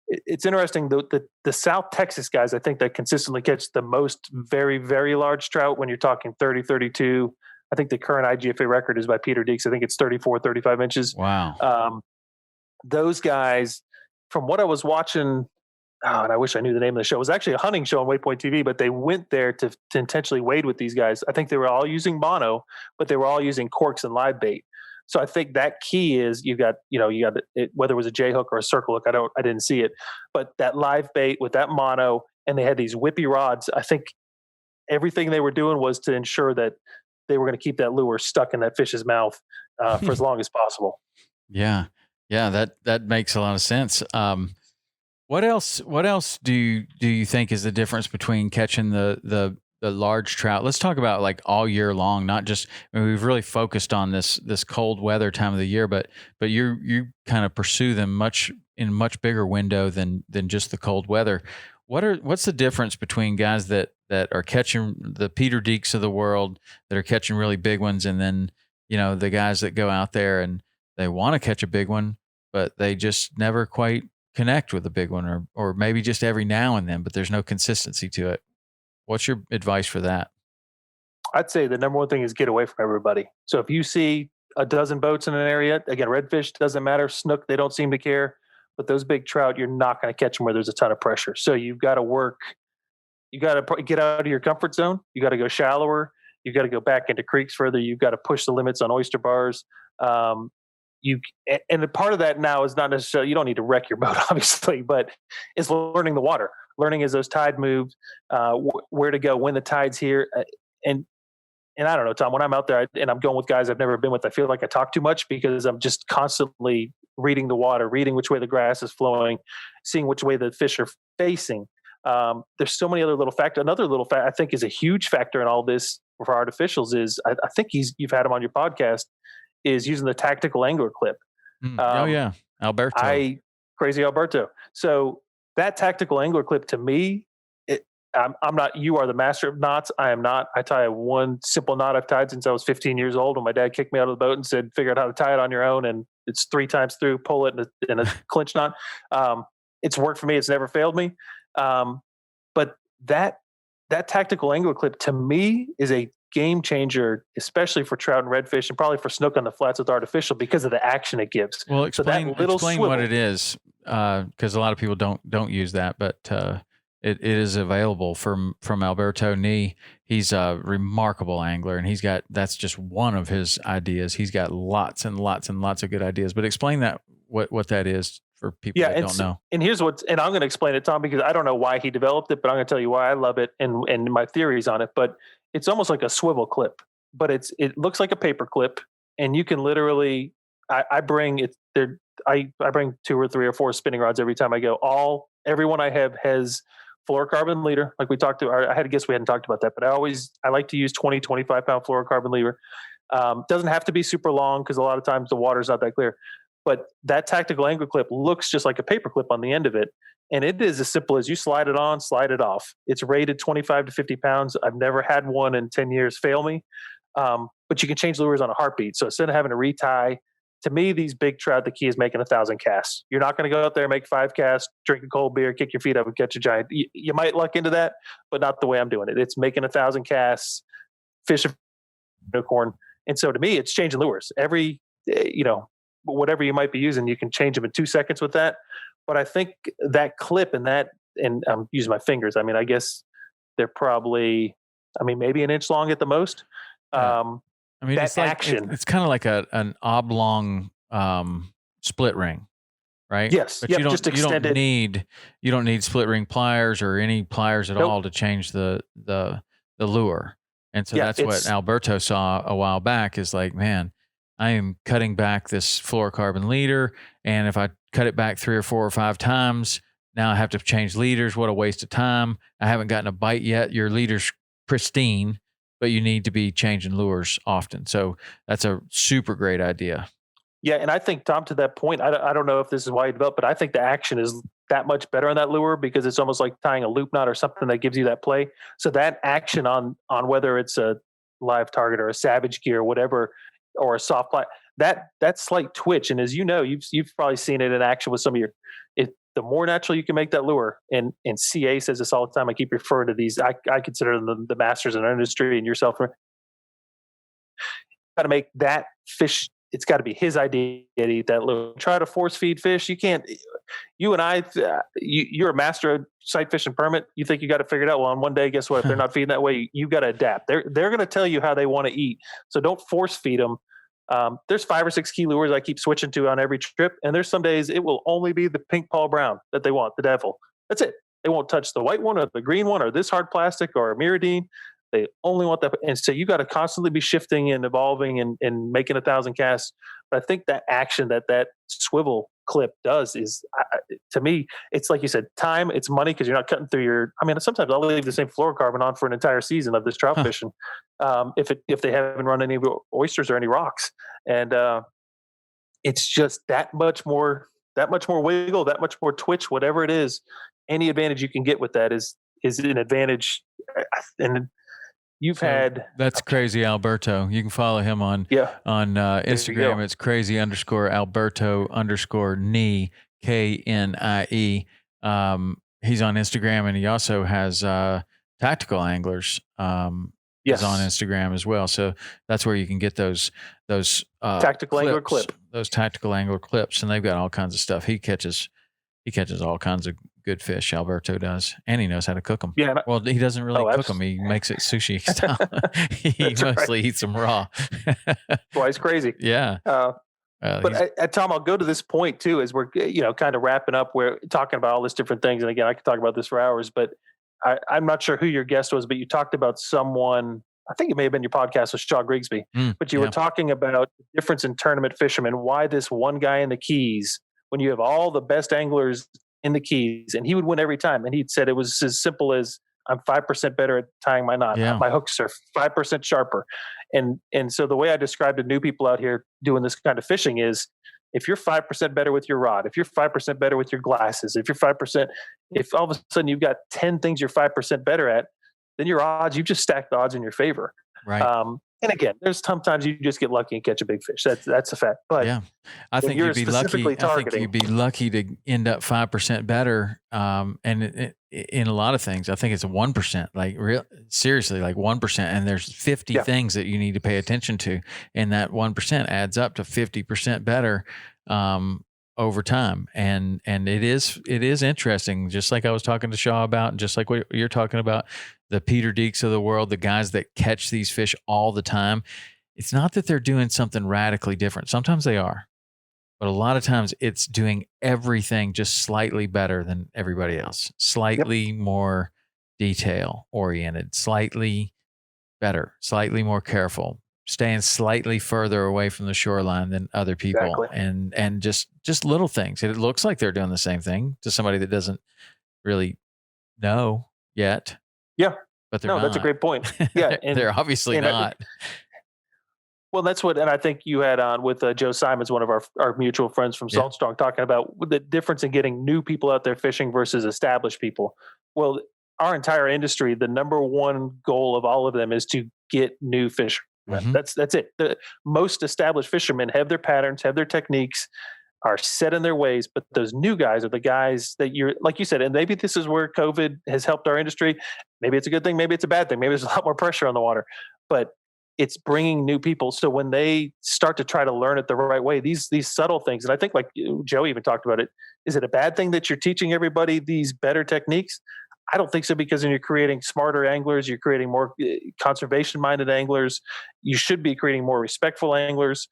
it's interesting, the South Texas guys, I think, that consistently catch the most very, very large trout, when you're talking 30, 32. I think the current IGFA record is by Peter Deeks. I think it's 34, 35 inches. Wow. Those guys, from what I was watching, and I wish I knew the name of the show. It was actually a hunting show on Waypoint TV, but they went there to intentionally wade with these guys. I think they were all using mono, but they were all using corks and live bait. So I think that key is you got it, whether it was a J hook or a circle hook. I didn't see it, but that live bait with that mono, and they had these whippy rods. I think everything they were doing was to ensure that they were going to keep that lure stuck in that fish's mouth for as long as possible. Yeah. That makes a lot of sense. What else do you think is the difference between catching the large trout? Let's talk about like all year long, not just, we've really focused on this cold weather time of the year, but you kind of pursue them in much bigger window than just the cold weather. What's the difference between guys that are catching the Peter Deeks of the world that are catching really big ones, and then the guys that go out there and they want to catch a big one, but they just never quite connect with a big one, or maybe just every now and then, but there's no consistency to it. What's your advice for that? I'd say the number one thing is get away from everybody. So if you see a dozen boats in an area, again, redfish doesn't matter, snook, they don't seem to care, but those big trout, you're not going to catch them where there's a ton of pressure. So you've got to work. You got to get out of your comfort zone. You got to go shallower. You got to go back into creeks further. You've got to push the limits on oyster bars. And a part of that now is not necessarily, you don't need to wreck your boat, obviously, but it's learning the water, learning as those tide move, where to go when the tide's here. And I don't know, Tom, when I'm out there and I'm going with guys I've never been with, I feel like I talk too much because I'm just constantly reading the water, reading which way the grass is flowing, seeing which way the fish are facing. There's so many other little factors. Another little fact I think is a huge factor in all this for artificials is I think you've had him on your podcast, is using the tactical angler clip. Oh yeah, Alberto. Crazy Alberto. So that tactical angler clip to me, I'm not. You are the master of knots. I am not. I tie one simple knot I've tied since I was 15 years old. When my dad kicked me out of the boat and said, "Figure out how to tie it on your own," and it's 3 times through. Pull it in a clinch knot. It's worked for me. It's never failed me. But that tactical angler clip to me is a game changer, especially for trout and redfish, and probably for snook on the flats with artificial because of the action it gives. Well, explain what it is, because a lot of people don't use that, but it is available from Alberto Nee. He's a remarkable angler, and that's just one of his ideas. He's got lots and lots and lots of good ideas. But explain that what that is for people that don't know. And here's and I'm going to explain it, Tom, because I don't know why he developed it, but I'm going to tell you why I love it and my theories on it. But it's almost like a swivel clip, but it looks like a paper clip, and you can literally. I bring it there. I bring 2 or 3 or 4 spinning rods every time I go. Everyone I have has fluorocarbon leader, like we talked to. I had to guess we hadn't talked about that, but I like to use 20, 25 pound fluorocarbon leader. Doesn't have to be super long because a lot of times the water's not that clear. But that tactical angler clip looks just like a paper clip on the end of it. And it is as simple as you slide it on, slide it off. It's rated 25 to 50 pounds. I've never had one in 10 years fail me. But you can change lures on a heartbeat. So instead of having to retie, to me, these big trout, the key is making 1,000 casts. You're not going to go out there and make 5 casts, drink a cold beer, kick your feet up and catch a giant. You might luck into that, but not the way I'm doing it. It's making 1,000 casts, fish a unicorn. And so to me, it's changing lures. Every, whatever you might be using, you can change them in 2 seconds with that. But I think that clip and I'm using my fingers. I mean, I guess they're probably, maybe an inch long at the most. It's like, action. It's kind of like an oblong split ring, right? Yes. But you don't need split ring pliers or any pliers at all to change the lure. And so that's what Alberto saw a while back is like, man, I am cutting back this fluorocarbon leader, and if I cut it back 3 or 4 or 5 times, now I have to change leaders. What a waste of time. I haven't gotten a bite yet. Your leader's pristine, but you need to be changing lures often. So that's a super great idea. Yeah, and I think, Tom, to that point, I don't know if this is why you developed, but I think the action is that much better on that lure because it's almost like tying a loop knot or something that gives you that play. So that action on whether it's a live target or a savage gear or whatever, or a soft plat, that slight twitch, and as you know, you've probably seen it in action with some of the more natural you can make that lure, and CA says this all the time. I keep referring to these. I consider them the masters in our industry, and yourself. Got to make that fish. It's got to be his idea to eat that lure. Try to force feed fish. You can't. You and I. You're a master of sight fishing permit. You think you got to figure it out. Well, on one day, guess what? If they're not feeding that way, you got to adapt. They're going to tell you how they want to eat. So don't force feed them. There's 5 or 6 key lures I keep switching to on every trip, and there's some days it will only be the pink Paul Brown that they want, the devil. That's it. They won't touch the white one or the green one or this hard plastic or Miridine. They only want that. And so you got to constantly be shifting and evolving and making 1,000 casts. But I think that action that swivel clip does is, to me, it's like you said, time, it's money because you're not cutting through sometimes I'll leave the same fluorocarbon on for an entire season of this trout fishing if they haven't run any oysters or any rocks. And it's just that much more wiggle, that much more twitch, whatever it is. any advantage you can get with that is an advantage. And you've had that's crazy Alberto. You can follow him on Instagram. It's crazy_Alberto_knee KNIE. He's on Instagram, and he also has Tactical Anglers. Is on Instagram as well. So that's where you can get those tactical angler clip. Those tactical angler clips, and they've got all kinds of stuff. He catches all kinds of good fish. Alberto does, and he knows how to cook them. Yeah. Well, he doesn't really cook them. He makes it sushi style. He mostly eats them raw. Boy, it's crazy. Yeah. But Tom, I'll go to this point too, as we're kind of wrapping up. We're talking about all these different things, and again, I could talk about this for hours. But I'm not sure who your guest was, but you talked about someone. I think it may have been your podcast with Shaw Grigsby, but you were talking about the difference in tournament fishermen. Why this one guy in the Keys, when you have all the best anglers in the Keys, and he would win every time. And he'd said it was as simple as, I'm 5% better at tying my knot. Yeah. My hooks are 5% sharper. And so the way I describe to new people out here doing this kind of fishing is, if you're 5% better with your rod, if you're 5% better with your glasses, if all of a sudden you've got 10 things you're 5% better at, then your odds, you just stack the odds in your favor. Right. And again, there's sometimes you just get lucky and catch a big fish. That's a fact. But yeah, I think you'd be lucky. I think you'd be lucky to end up 5% better. And in a lot of things, I think it's a 1%. Like seriously, like 1%. And there's 50 things that you need to pay attention to, and that 1% adds up to 50% better over time. And it is interesting. Just like I was talking to Shaw about, and just like what you're talking about, the Peter Deeks of the world, the guys that catch these fish all the time. It's not that they're doing something radically different. Sometimes they are, but a lot of times it's doing everything just slightly better than everybody else, slightly more detail oriented, slightly better, slightly more careful, staying slightly further away from the shoreline than other people. Exactly. And just little things. It looks like they're doing the same thing to somebody that doesn't really know yet. Yeah. But they're not. That's a great point. Yeah. And, they're obviously not. Well, that's what, and I think you had on with Joe Simons, one of our mutual friends from Saltstrong, talking about the difference in getting new people out there fishing versus established people. Well, our entire industry, the number one goal of all of them is to get new fishermen. Mm-hmm. That's it. The most established fishermen have their patterns, have their techniques, are set in their ways, but those new guys are the guys that you're, like you said, and maybe this is where COVID has helped our industry. Maybe it's a good thing, maybe it's a bad thing. Maybe there's a lot more pressure on the water, but it's bringing new people. So when they start to try to learn it the right way, these subtle things, and I think like Joe even talked about it, is it a bad thing that you're teaching everybody these better techniques? I don't think so, because when you're creating smarter anglers, you're creating more conservation-minded anglers. You should be creating more respectful anglers.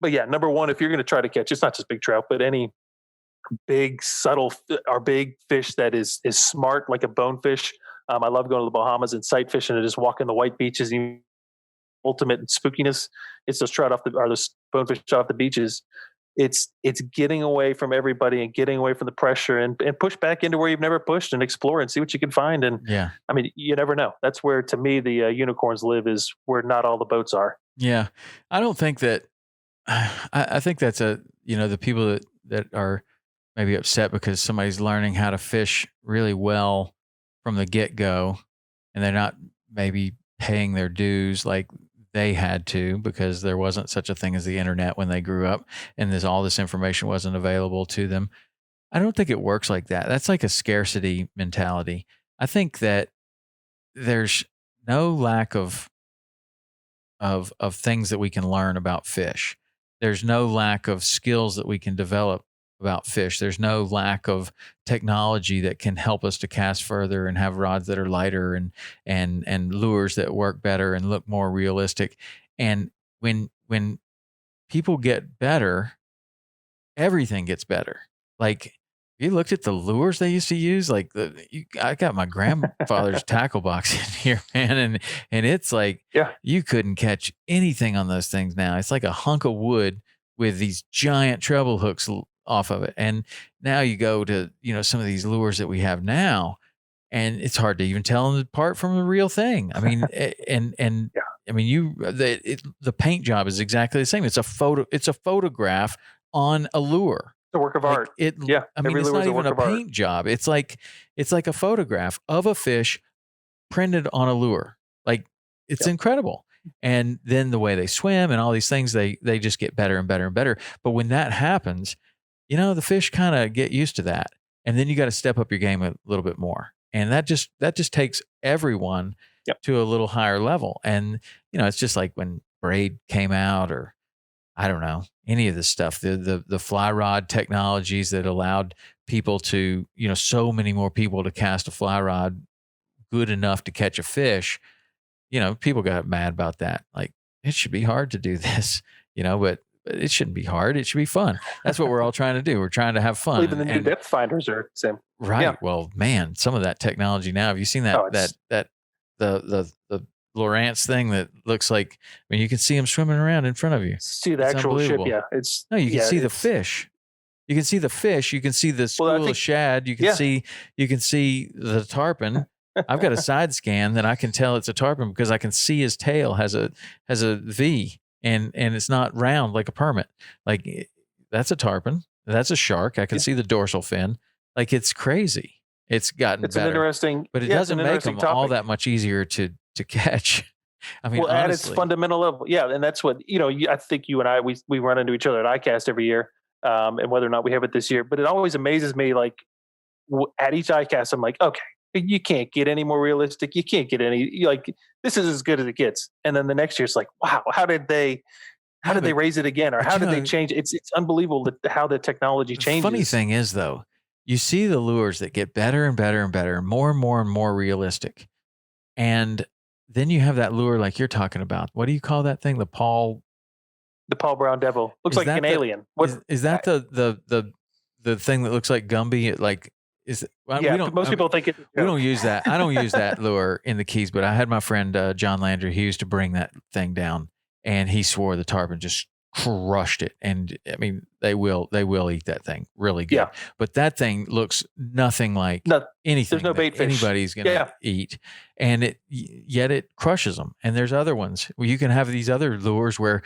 But yeah, number one, if you're going to try to catch, it's not just big trout, but any big, subtle or big fish that is smart, like a bonefish. I love going to the Bahamas and sight fishing and just walking the white beaches. The ultimate spookiness. It's those trout those bonefish off the beaches. It's getting away from everybody and getting away from the pressure and push back into where you've never pushed and explore and see what you can find. And yeah, I mean, you never know. That's where, to me, the unicorns live, is where not all the boats are. Yeah. I don't think that, I think that's the people that are maybe upset because somebody's learning how to fish really well from the get-go, and they're not maybe paying their dues like they had to, because there wasn't such a thing as the internet when they grew up, and all this information wasn't available to them. I don't think it works like that. That's like a scarcity mentality. I think that there's no lack of things that we can learn about fish. There's no lack of skills that we can develop about fish. There's no lack of technology that can help us to cast further and have rods that are lighter and lures that work better and look more realistic. And when people get better, everything gets better. Like, you looked at the lures they used to use, like I got my grandfather's tackle box in here, man, and it's like, you couldn't catch anything on those things now. It's like a hunk of wood with these giant treble hooks off of it. And now you go to, some of these lures that we have now, and it's hard to even tell them apart from the real thing. I mean, I mean, the paint job is exactly the same. It's a photograph on a lure. a work of Like art. it, Yeah, I it mean, really it's was not a even work a of art. paint job. It's like a photograph of a fish printed on a lure. Like it's Yep. incredible. And then the way they swim and all these things, they just get better and better and better. But when that happens, the fish kind of get used to that. And then you got to step up your game a little bit more. And that just takes everyone Yep. to a little higher level. And it's just like when braid came out, or I don't know, any of this stuff, the fly rod technologies that allowed people to, so many more people to cast a fly rod good enough to catch a fish. People got mad about that. Like, it should be hard to do this, but it shouldn't be hard. It should be fun. That's what we're all trying to do. We're trying to have fun. Well, even the new depth finders are same. Right. Yeah. Well, man, some of that technology now, have you seen Oh, the Lowrance thing that looks like, I mean, you can see them swimming around in front of you. see the It's actual ship. unbelievable. Yeah, No, you can see the it's fish. You can see the fish. You can see the school Well, I of think shad. You can yeah. see the tarpon. I've got a side scan that I can tell it's a tarpon because I can see his tail has a V, and it's not round like a permit. Like, that's a tarpon. That's a shark. I can Yeah. see the dorsal fin. Like, it's crazy. It's gotten It's better, an interesting, but it yeah, it's doesn't an make interesting them all topic. that much easier to catch. I mean, Well, at its honestly, fundamental level, yeah, and that's what I think you and I we run into each other at ICAST every year, and whether or not we have it this year, but it always amazes me. Like at each ICAST, I'm like, okay, you can't get any more realistic. You can't get any like this is as good as it gets. And then the next year, it's like, wow, how did they yeah, raise it again, or but how did they change? It's unbelievable how the technology the funny changes. thing is, though, you see the lures that get better and better and better, more and more and more realistic. And then you have that lure like you're talking about. What do you call that thing? The Paul. The Paul Brown Devil looks Is like that an the alien. What? is that the thing that looks like Gumby? It like is well, we Yeah, don't most people think it's a we joke. don't use that. I don't use that lure in the Keys, but I had my friend John Landry. He used to bring that thing down, and he swore the tarpon just crushed it. And I mean, they will eat that thing really good. Yeah. But that thing looks nothing like No, anything no that bait fish. anybody's gonna Yeah. eat, and yet it crushes them. And there's other ones where you can have these other lures where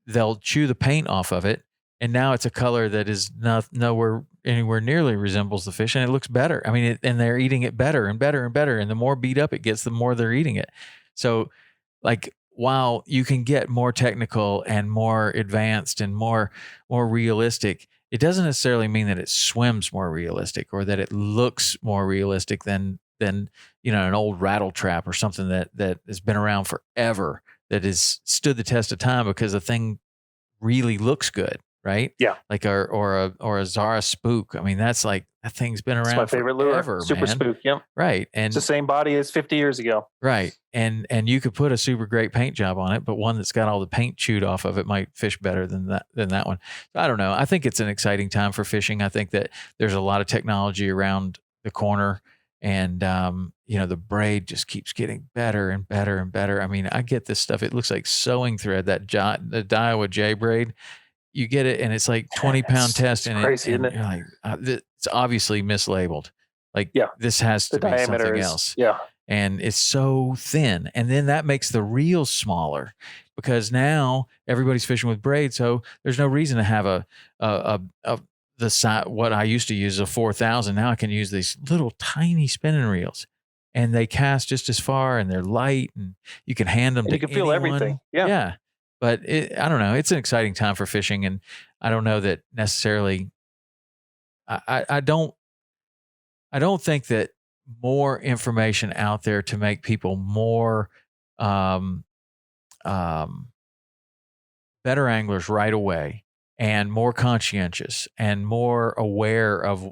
they'll chew the paint off of it, and now it's a color that is nowhere anywhere nearly resembles the fish, and it looks better. I mean, and they're eating it better and better and better, and the more beat up it gets, the more they're eating it. So, like, while you can get more technical and more advanced and more realistic, it doesn't necessarily mean that it swims more realistic or that it looks more realistic than an old rattle trap or something that has been around forever, that has stood the test of time because the thing really looks good, right? Yeah. Like or a Zara Spook. I mean, that's like, that thing's been around It's my favorite forever, lure. Super man. Spook. Yep. Right. And It's the same body as 50 years ago. right. And you could put a super great paint job on it, but one that's got all the paint chewed off of it might fish better than that one. So I don't know. I think it's an exciting time for fishing. I think that there's a lot of technology around the corner, and the braid just keeps getting better and better and better. I mean, I get this stuff. It looks like sewing thread, the Daiwa J braid. You get it, and it's like 20-pound test, and crazy, isn't it? you're like, it's obviously mislabeled. Like, Yeah. this has The to be diameter something is else. yeah. And it's so thin, and then that makes the reel smaller because now everybody's fishing with braid, so there's no reason to have the size. What I used to use a 4,000, now I can use these little tiny spinning reels, and they cast just as far, and they're light, and you can hand them And to you can feel anyone. everything. Yeah. Yeah. But I don't know. It's an exciting time for fishing, and I don't know that necessarily. I don't think that more information out there to make people more um, better anglers right away, and more conscientious and more aware of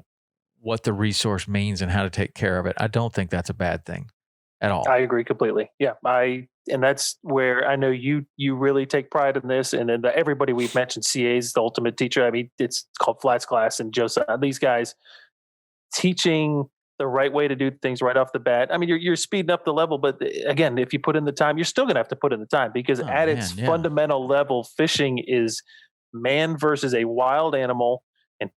what the resource means and how to take care of it. I don't think that's a bad thing at all. I agree completely. Yeah. And that's where I know you really take pride in this. And then everybody we've mentioned, CA's the ultimate teacher. I mean, it's called Flats Class, and Joseph, these guys teaching the right way to do things right off the bat. I mean, you're speeding up the level, but again, if you put in the time, you're still going to have to put in the time, because at its fundamental level, fishing is man versus a wild animal and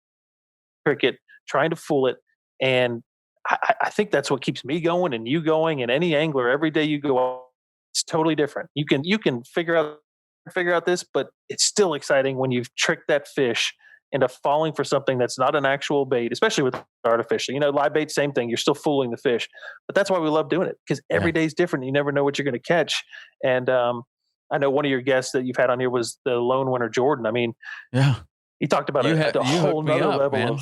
cricket trying to fool it. And I think that's what keeps me going and you going, and any angler every day you go, it's totally different. You can figure out this, but it's still exciting when you've tricked that fish into falling for something that's not an actual bait, especially with artificial. Live bait, same thing. You're still fooling the fish. But that's why we love doing it, because every day's different. You never know what you're going to catch. And I know one of your guests that you've had on here was the lone winner, Jordan. I mean, he talked about a whole nother level man. of.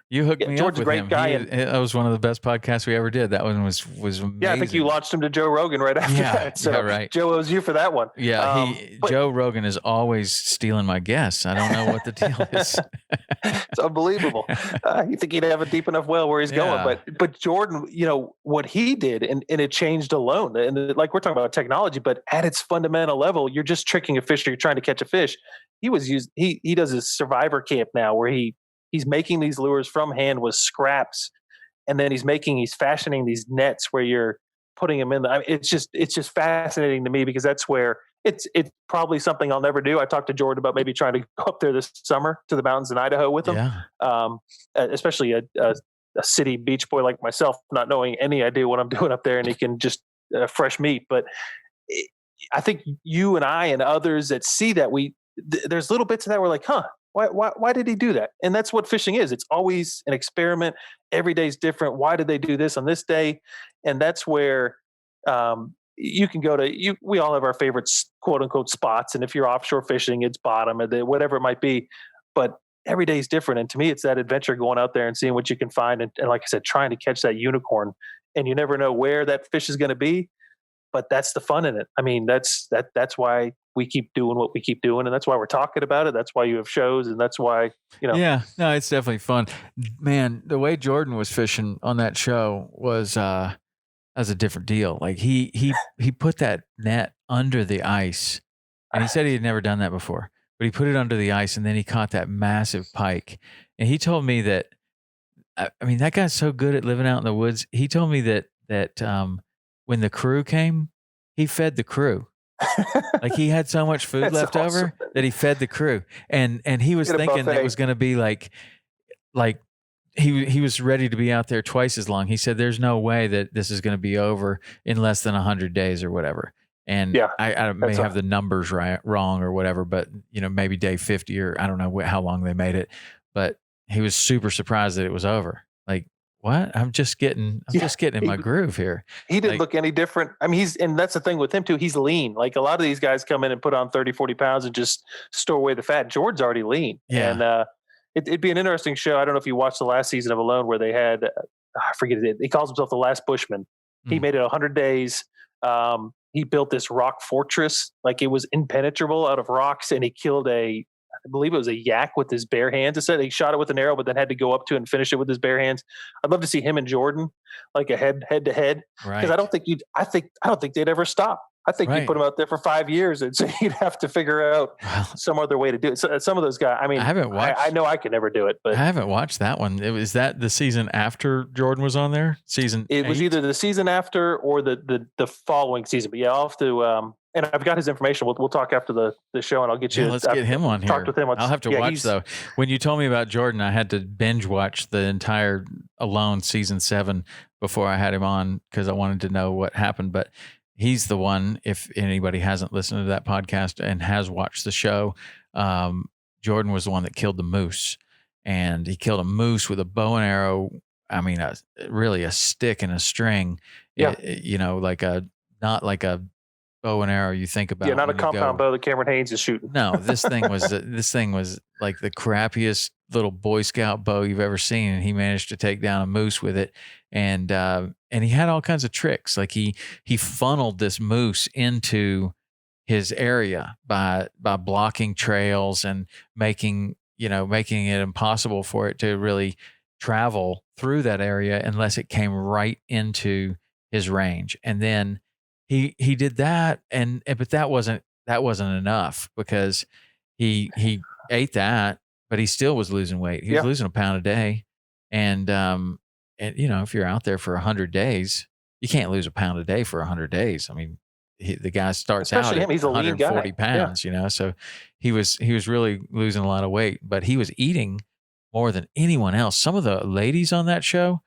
You hooked me George's up with a great him. guy. That was one of the best podcasts we ever did. That one was amazing. Yeah, I think you launched him to Joe Rogan right after that. So right. Joe owes you for that one. Yeah, Joe Rogan is always stealing my guests. I don't know what the deal is. It's unbelievable. You think he'd have a deep enough well where he's going, but Jordan, what he did, and it changed alone. And like we're talking about technology, but at its fundamental level, you're just tricking a fish, or you're trying to catch a fish. He does his survivor camp now, where he's making these lures from hand with scraps, and then he's fashioning these nets where you're putting them in. It's just fascinating to me, because that's where it's probably something I'll never do. I talked to Jordan about maybe trying to go up there this summer to the mountains in Idaho with him, especially a city beach boy like myself, not knowing any idea what I'm doing up there, and he can just fresh meat. But I think you and I and others that see that there's little bits of that we're like, huh. Why did he do that? And that's what fishing is. It's always an experiment. Every day's different. Why did they do this on this day? And that's where you can go to. We all have our favorite quote unquote spots. And if you're offshore fishing, it's bottom or whatever it might be. But every day is different. And to me, it's that adventure, going out there and seeing what you can find. And like I said, trying to catch that unicorn. And you never know where that fish is going to be. But that's the fun in it. I mean, that's why we keep doing what we keep doing, and that's why we're talking about it. That's why you have shows, and that's why Yeah, no, it's definitely fun, man. The way Jordan was fishing on that show was a different deal. Like he put that net under the ice, and he said he had never done that before, but he put it under the ice, and then he caught that massive pike. And he told me that, I mean, that guy's so good at living out in the woods. He told me that when the crew came, he fed the crew. Like he had so much food left over that he fed the crew, and he was thinking that it was going to be like he was ready to be out there twice as long. He said, "There's no way that this is going to be over in less than 100 days or whatever." And I may have the numbers wrong or whatever, but maybe day 50, or I don't know how long they made it, but he was super surprised that it was over. Like, what? I'm just getting in my groove here. He didn't look any different. I mean, and that's the thing with him too. He's lean. Like a lot of these guys come in and put on 30, 40 pounds and just store away the fat. Jordan's already lean. Yeah. And it'd be an interesting show. I don't know if you watched the last season of Alone, where they had, I forget it. He calls himself the last Bushman. He made it 100 days. He built this rock fortress. Like it was impenetrable out of rocks, and he killed I believe it was a yak with his bare hands. It said he shot it with an arrow, but then had to go up to it and finish it with his bare hands. I'd love to see him and Jordan like a head to head, because I don't think they'd ever stop. I think you put him out there for 5 years, and so you'd have to figure out some other way to do it. So some of those guys, I mean, I know I could never do it, but I haven't watched that one. Was that the season after Jordan was on there? It was either the season after or the following season. But yeah, I'll have to. And I've got his information. We'll talk after the show, and I'll get you. Yeah, let's get him on here. Talked with him. I'll have to watch though. When you told me about Jordan, I had to binge watch the entire Alone season 7 before I had him on, because I wanted to know what happened. But he's the one. If anybody hasn't listened to that podcast and has watched the show, Jordan was the one that killed the moose, and he killed a moose with a bow and arrow. I mean, really a stick and a string. Yeah. Not like a bow and arrow you think about. Yeah, not a compound bow that Cameron Haynes is shooting. No, this thing was like the crappiest little Boy Scout bow you've ever seen, and he managed to take down a moose with it. And he had all kinds of tricks. Like he funneled this moose into his area by blocking trails and making it impossible for it to really travel through that area unless it came right into his range. And then he did that, but that wasn't enough, because he ate that, but he still was losing weight. He was losing a pound a day, and if you're out there for 100 days, you can't lose a pound a day for 100 days. I mean, the guy starts out at he's a lean 140 guy. pounds, so he was really losing a lot of weight, but he was eating more than anyone else. Some of the ladies on that show,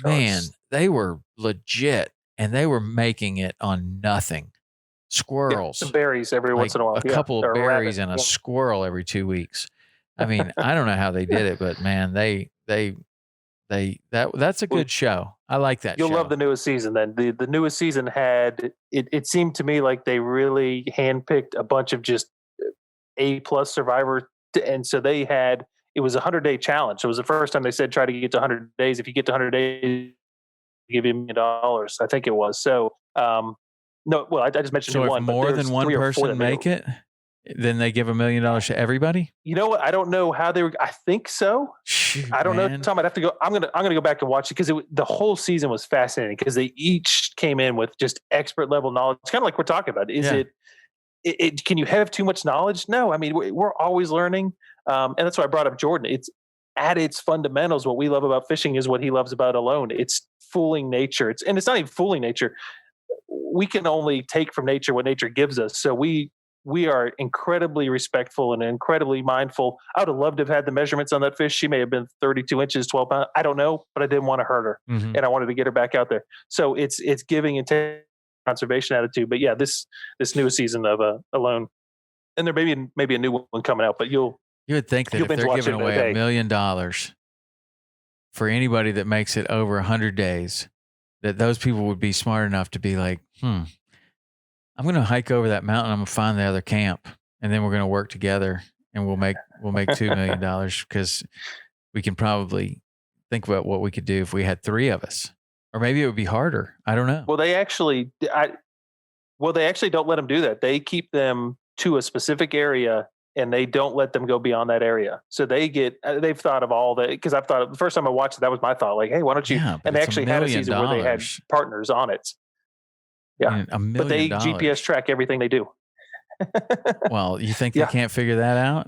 man, they were legit. And they were making it on nothing. Squirrels. Some berries every once in a while. A couple of berries and a squirrel every 2 weeks. I mean, I don't know how they did it, but man, that's a good show. I like that You'll show. love the newest season. Then the newest season had it. It seemed to me like they really handpicked a bunch of just A+ survivor, and so they had it was a 100-day challenge. It was the first time they said try to get to 100 days. If you get to 100 days, give you $1 million. I think it was. So no, well, I just mentioned So if one, more but than there's one 3 or 4 person make it, then they give $1 million to everybody. You know what? I don't know how they were. I think so. Shoot, I don't know, man. Tom. I'd have to go. I'm gonna go back and watch it because the whole season was fascinating because they each came in with just expert level knowledge. It's kind of like we're talking about. Is Yeah. it? Can you have too much knowledge? No. I mean, we're always learning, and that's why I brought up Jordan. It's at its fundamentals. What we love about fishing is what he loves about alone. It's fooling nature. And it's not even fooling nature. We can only take from nature what nature gives us. So we are incredibly respectful and incredibly mindful. I would have loved to have had the measurements on that fish. She may have been 32 inches, 12 pounds. I don't know, but I didn't want to hurt her, Mhm. and I wanted to get her back out there. So it's giving and taking conservation attitude. But yeah, this newest season of Alone, and there may be a new one coming out. But You would think that you'll if binge they're watch giving it in a away day. $1 million for anybody that makes it over 100 days, that those people would be smart enough to be like, I'm going to hike over that mountain. I'm going to find the other camp, and then we're going to work together, and we'll make $2 million because we can probably think about what we could do if we had 3 of us, or maybe it would be harder. I don't know. Well, they actually don't let them do that. They keep them to a specific area, and they don't let them go beyond that area. So they've thought of all the, because I've thought the first time I watched it, that was my thought. Like, hey, why don't you? Yeah, but And they it's actually $1 had a million. season where they had partners on it. Yeah, I mean, $1 million. but they GPS track everything they do. Well, you think they can't figure that out?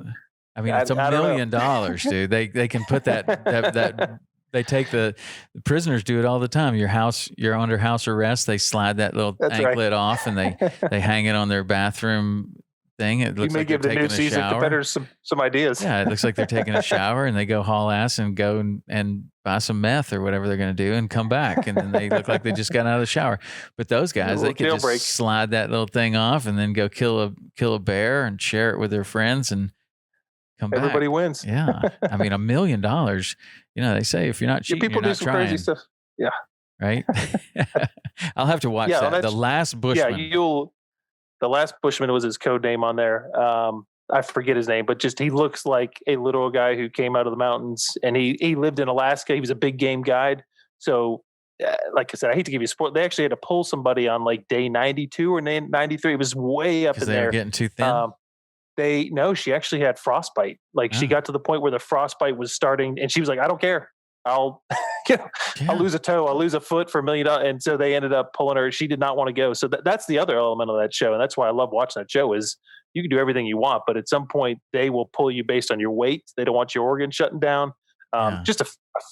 I mean, it's $1 million, dude. They can put that they take the prisoners do it all the time. You're under house arrest. They slide that little anklet off and they hang it on their bathroom thing. It looks like they're taking a shower. You may give the new season competitors some ideas. Yeah, it looks like they're taking a shower and they go haul ass and go and buy some meth or whatever they're going to do and come back, and then they look like they just got out of the shower. But those guys, they could just slide that little thing off and then go kill a bear and share it with their friends and come back. Everybody wins. Yeah, I mean, $1 million. You know, they say if you're not cheating, people you're do not some trying. crazy stuff. Yeah, right. I'll have to watch that. The Last Bushman. Yeah, the Last Bushman was his code name on there. I forget his name, but just he looks like a literal guy who came out of the mountains, and he lived in Alaska. He was a big game guide. So, like I said, I hate to give you a sport. They actually had to pull somebody on like day 92 or 93. It was way up in there. Because they were getting too thin. She actually had frostbite. Like she got to the point where the frostbite was starting, and she was like, "I don't care. I'll I'll lose a toe, I'll lose a foot for $1 million." And so they ended up pulling her. She did not want to go. So that's the other element of that show, and that's why I love watching that show. Is you can do everything you want, but at some point they will pull you based on your weight. They don't want your organ shutting down. Just a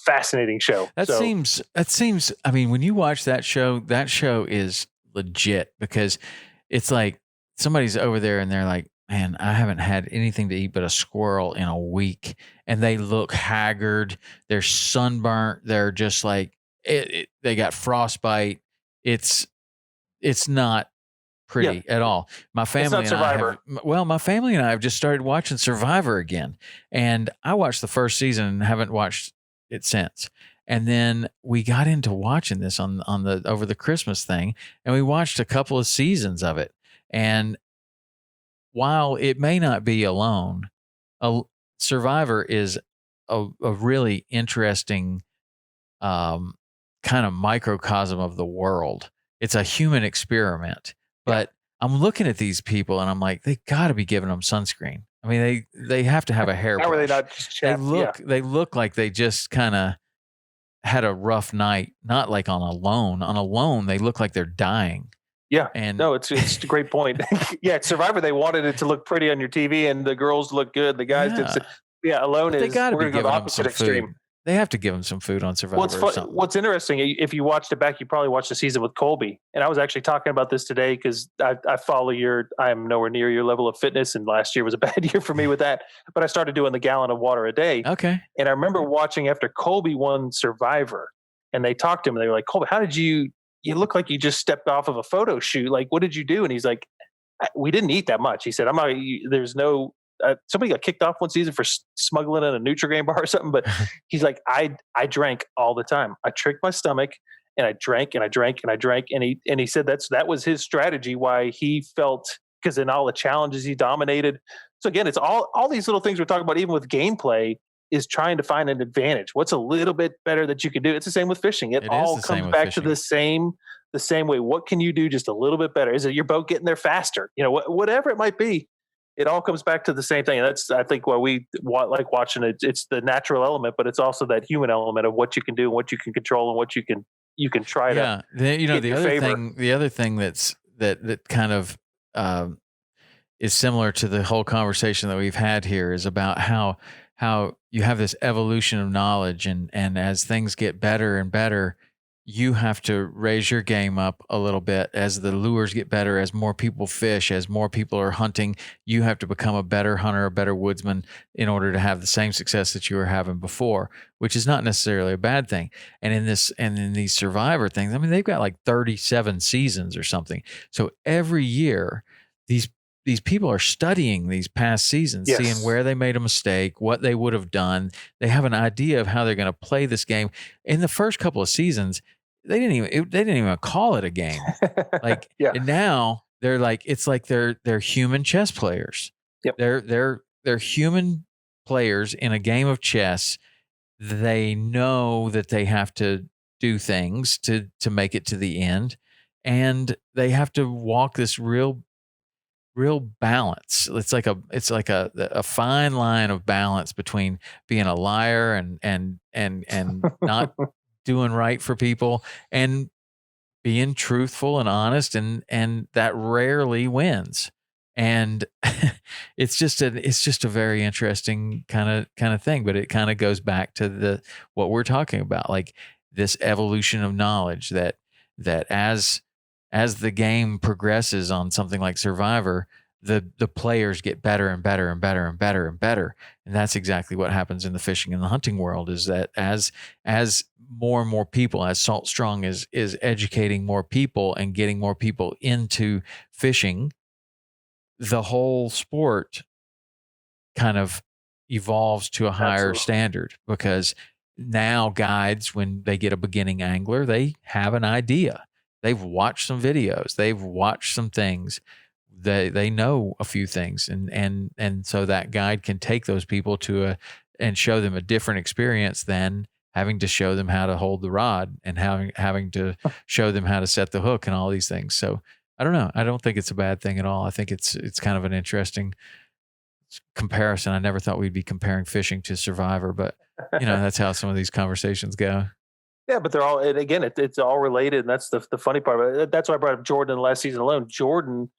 fascinating show. That seems. I mean, when you watch that show is legit, because it's like somebody's over there and they're like, "Man, I haven't had anything to eat but a squirrel in a week," and they look haggard. They're sunburnt. They're just like they got frostbite. It's not pretty at all. My family and I have just started watching Survivor again, and I watched the first season and haven't watched it since. And then we got into watching this on the over the Christmas thing, and we watched a couple of seasons of it. And while it may not be Alone, Survivor is a really interesting kind of microcosm of the world. It's a human experiment. But I'm looking at these people and I'm like, they got to be giving them sunscreen. I mean, they have to have a hairbrush. How are they not just chapped? They look like they just kind of had a rough night. Not like on Alone. On Alone, they look like they're dying. Yeah, and no, it's a great point. Yeah, Survivor, they wanted it to look pretty on your TV, and the girls look good. The guys did. Yeah, Alone but is. They got to be giving them some extreme. food. They have to give them some food on Survivor. What's interesting, if you watched it back, you probably watched the season with Colby. And I was actually talking about this today because I follow I am nowhere near your level of fitness. And last year was a bad year for me with that. But I started doing the gallon of water a day. Okay. And I remember watching after Colby won Survivor, and they talked to him and they were like, "Colby, how did you look like you just stepped off of a photo shoot. Like, what did you do?" And he's like, "We didn't eat that much." He said, there's no somebody got kicked off one season for smuggling in a Nutri-Grain bar or something. But he's like, I drank all the time. I tricked my stomach, and I drank and I drank and I drank. And he said that was his strategy, why he felt, because in all the challenges he dominated. So again, it's all these little things we're talking about, even with gameplay, is trying to find an advantage. What's a little bit better that you can do? It's the same with fishing. It all comes back to the same way. What can you do just a little bit better? Is it your boat getting there faster? Whatever it might be, it all comes back to the same thing. And that's, I think, why we like watching it. It's the natural element, but it's also that human element of what you can do and what you can control and what you can try to. The other thing that kind of is similar to the whole conversation that we've had here is about how you have this evolution of knowledge, and as things get better and better, you have to raise your game up a little bit as the lures get better, as more people fish, as more people are hunting. You have to become a better hunter, a better woodsman in order to have the same success that you were having before, which is not necessarily a bad thing. And in these Survivor things, I mean, they've got like 37 seasons or something. So every year, these people are studying these past seasons, yes, seeing where they made a mistake, what they would have done. They have an idea of how they're going to play this game. In the first couple of seasons, they didn't even call it a game. Like and now they're like, it's like they're human chess players. Yep. They're human players in a game of chess. They know that they have to do things to make it to the end, and they have to walk this real balance. It's like a fine line of balance between being a liar and not doing right for people and being truthful and honest, and that rarely wins. And it's just a very interesting kind of thing, but it kind of goes back to what we're talking about, like this evolution of knowledge that as the game progresses on something like Survivor, the players get better and better and better and better and better. And that's exactly what happens in the fishing and the hunting world, is that as more and more people, as Salt Strong is educating more people and getting more people into fishing, the whole sport kind of evolves to a higher standard, because now guides, when they get a beginning angler, they have an idea. They've watched some videos. They've watched some things. They know a few things, and so that guide can take those people and show them a different experience than having to show them how to hold the rod and having to show them how to set the hook and all these things. So I don't know. I don't think it's a bad thing at all. I think it's kind of an interesting comparison. I never thought we'd be comparing fishing to Survivor, but that's how some of these conversations go. Yeah, but they're all, and again, it's all related, and that's the funny part. That's why I brought up Jordan last season alone. Jordan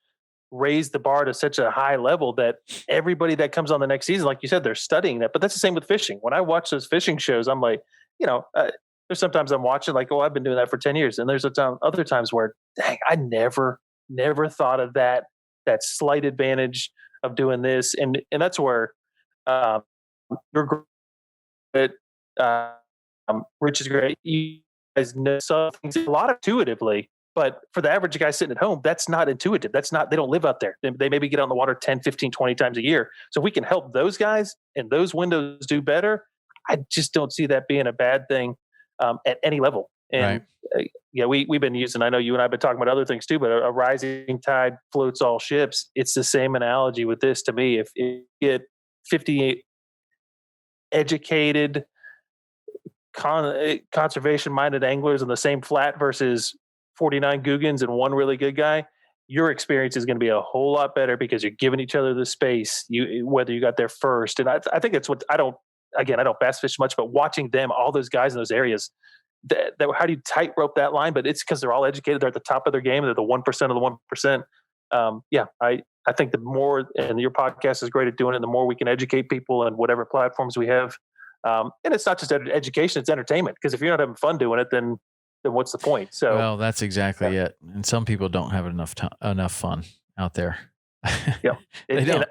raised the bar to such a high level that everybody that comes on the next season, like you said, they're studying that. But that's the same with fishing. When I watch those fishing shows, I'm like, there's sometimes I'm watching like, oh, I've been doing that for 10 years. And there's other times where, dang, I never thought of that slight advantage of doing this. And that's where you're great. Rich is great. You guys know some things a lot intuitively. But for the average guy sitting at home, that's not intuitive. They don't live out there. They maybe get on the water 10, 15, 20 times a year. So if we can help those guys in those windows do better, I just don't see that being a bad thing at any level. And we've been using, I know you and I have been talking about other things too, but a rising tide floats all ships. It's the same analogy with this to me. If you get 58 educated, conservation-minded anglers on the same flat versus 49 Googans and one really good guy, your experience is going to be a whole lot better because you're giving each other the space, whether you got there first. And I think it's what I don't bass fish much, but watching them, all those guys in those areas, how do you tightrope that line? But it's because they're all educated. They're at the top of their game. They're the 1% of the 1%. I think the more, and your podcast is great at doing it, the more we can educate people on whatever platforms we have. And it's not just education, it's entertainment. Because if you're not having fun doing it, then what's the point? So, well, that's exactly it. And some people don't have enough fun out there. Yeah, they don't.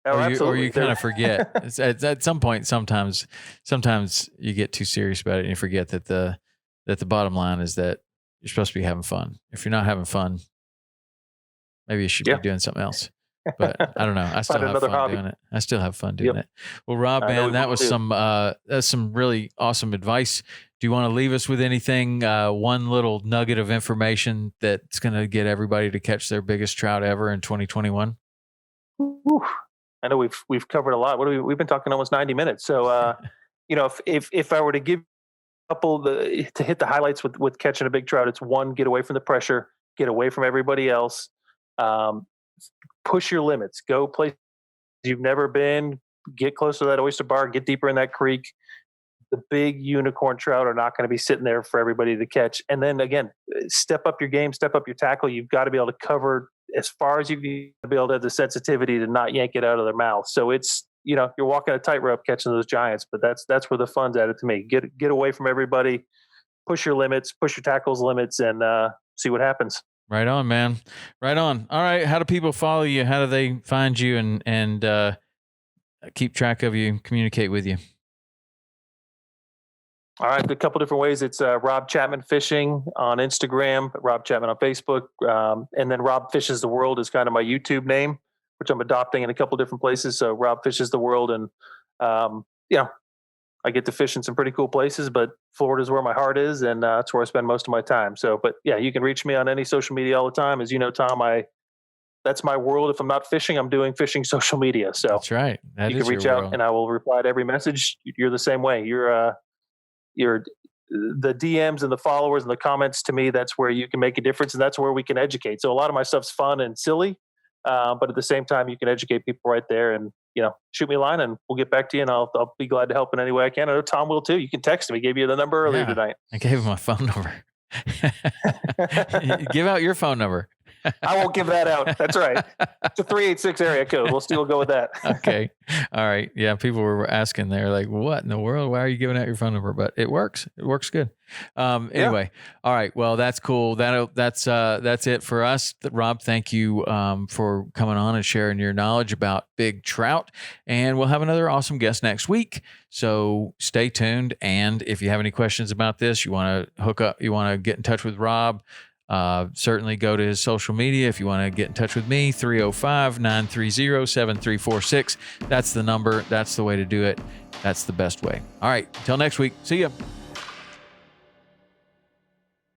Absolutely. Or you kind of forget. At some point, sometimes you get too serious about it and you forget that the bottom line is that you're supposed to be having fun. If you're not having fun, maybe you should be doing something else. but I don't know. I still Find have another fun hobby. doing it. I still have fun doing Yep. it. Well, Rob, I know man, we that both was do. that's some really awesome advice. Do you want to leave us with anything? One little nugget of information that's going to get everybody to catch their biggest trout ever in 2021? Whew. I know we've covered a lot. We've been talking almost 90 minutes. So if I were to give a couple to hit the highlights with catching a big trout, it's one, get away from the pressure, get away from everybody else, um, push your limits, go places you've never been, get close to that oyster bar, get deeper in that creek. The big unicorn trout are not going to be sitting there for everybody to catch. And then again, step up your game, step up your tackle. You've got to be able to cover as far as you can be able to have the sensitivity to not yank it out of their mouth. So it's, you're walking a tightrope catching those giants, but that's where the fun's at it to me. Get away from everybody, push your limits, push your tackles limits, and see what happens. Right on, man. Right on. All right. How do people follow you? How do they find you and keep track of you and communicate with you? All right, a couple different ways. It's Rob Chapman Fishing on Instagram, Rob Chapman on Facebook, and then Rob Fishes the World is kind of my YouTube name, which I'm adopting in a couple different places. So Rob Fishes the World, and I get to fish in some pretty cool places, but Florida is where my heart is, and that's where I spend most of my time. So, but yeah, you can reach me on any social media all the time. As you know, Tom, that's my world. If I'm not fishing, I'm doing fishing social media. So that's right. You can reach out, and I will reply to every message. You're the same way. You're the DMs and the followers and the comments to me. That's where you can make a difference, and that's where we can educate. So a lot of my stuff's fun and silly, but at the same time, you can educate people right there. And shoot me a line, and we'll get back to you. And I'll be glad to help in any way I can. I know Tom will too. You can text me. I gave you the number earlier tonight. I gave him my phone number. Give out your phone number. I won't give that out. That's right. It's a 386 area code. We'll still go with that. Okay. All right. Yeah. People were asking, they're like, what in the world? Why are you giving out your phone number? But it works. It works good. Anyway. All right. Well, that's cool. That's it for us. Rob, thank you for coming on and sharing your knowledge about big trout. And we'll have another awesome guest next week. So stay tuned. And if you have any questions about this, you want to hook up, you want to get in touch with Rob, certainly go to his social media. If you want to get in touch with me, 305-930-7346. That's the number. That's the way to do it. That's the best way. All right. Till next week. See ya.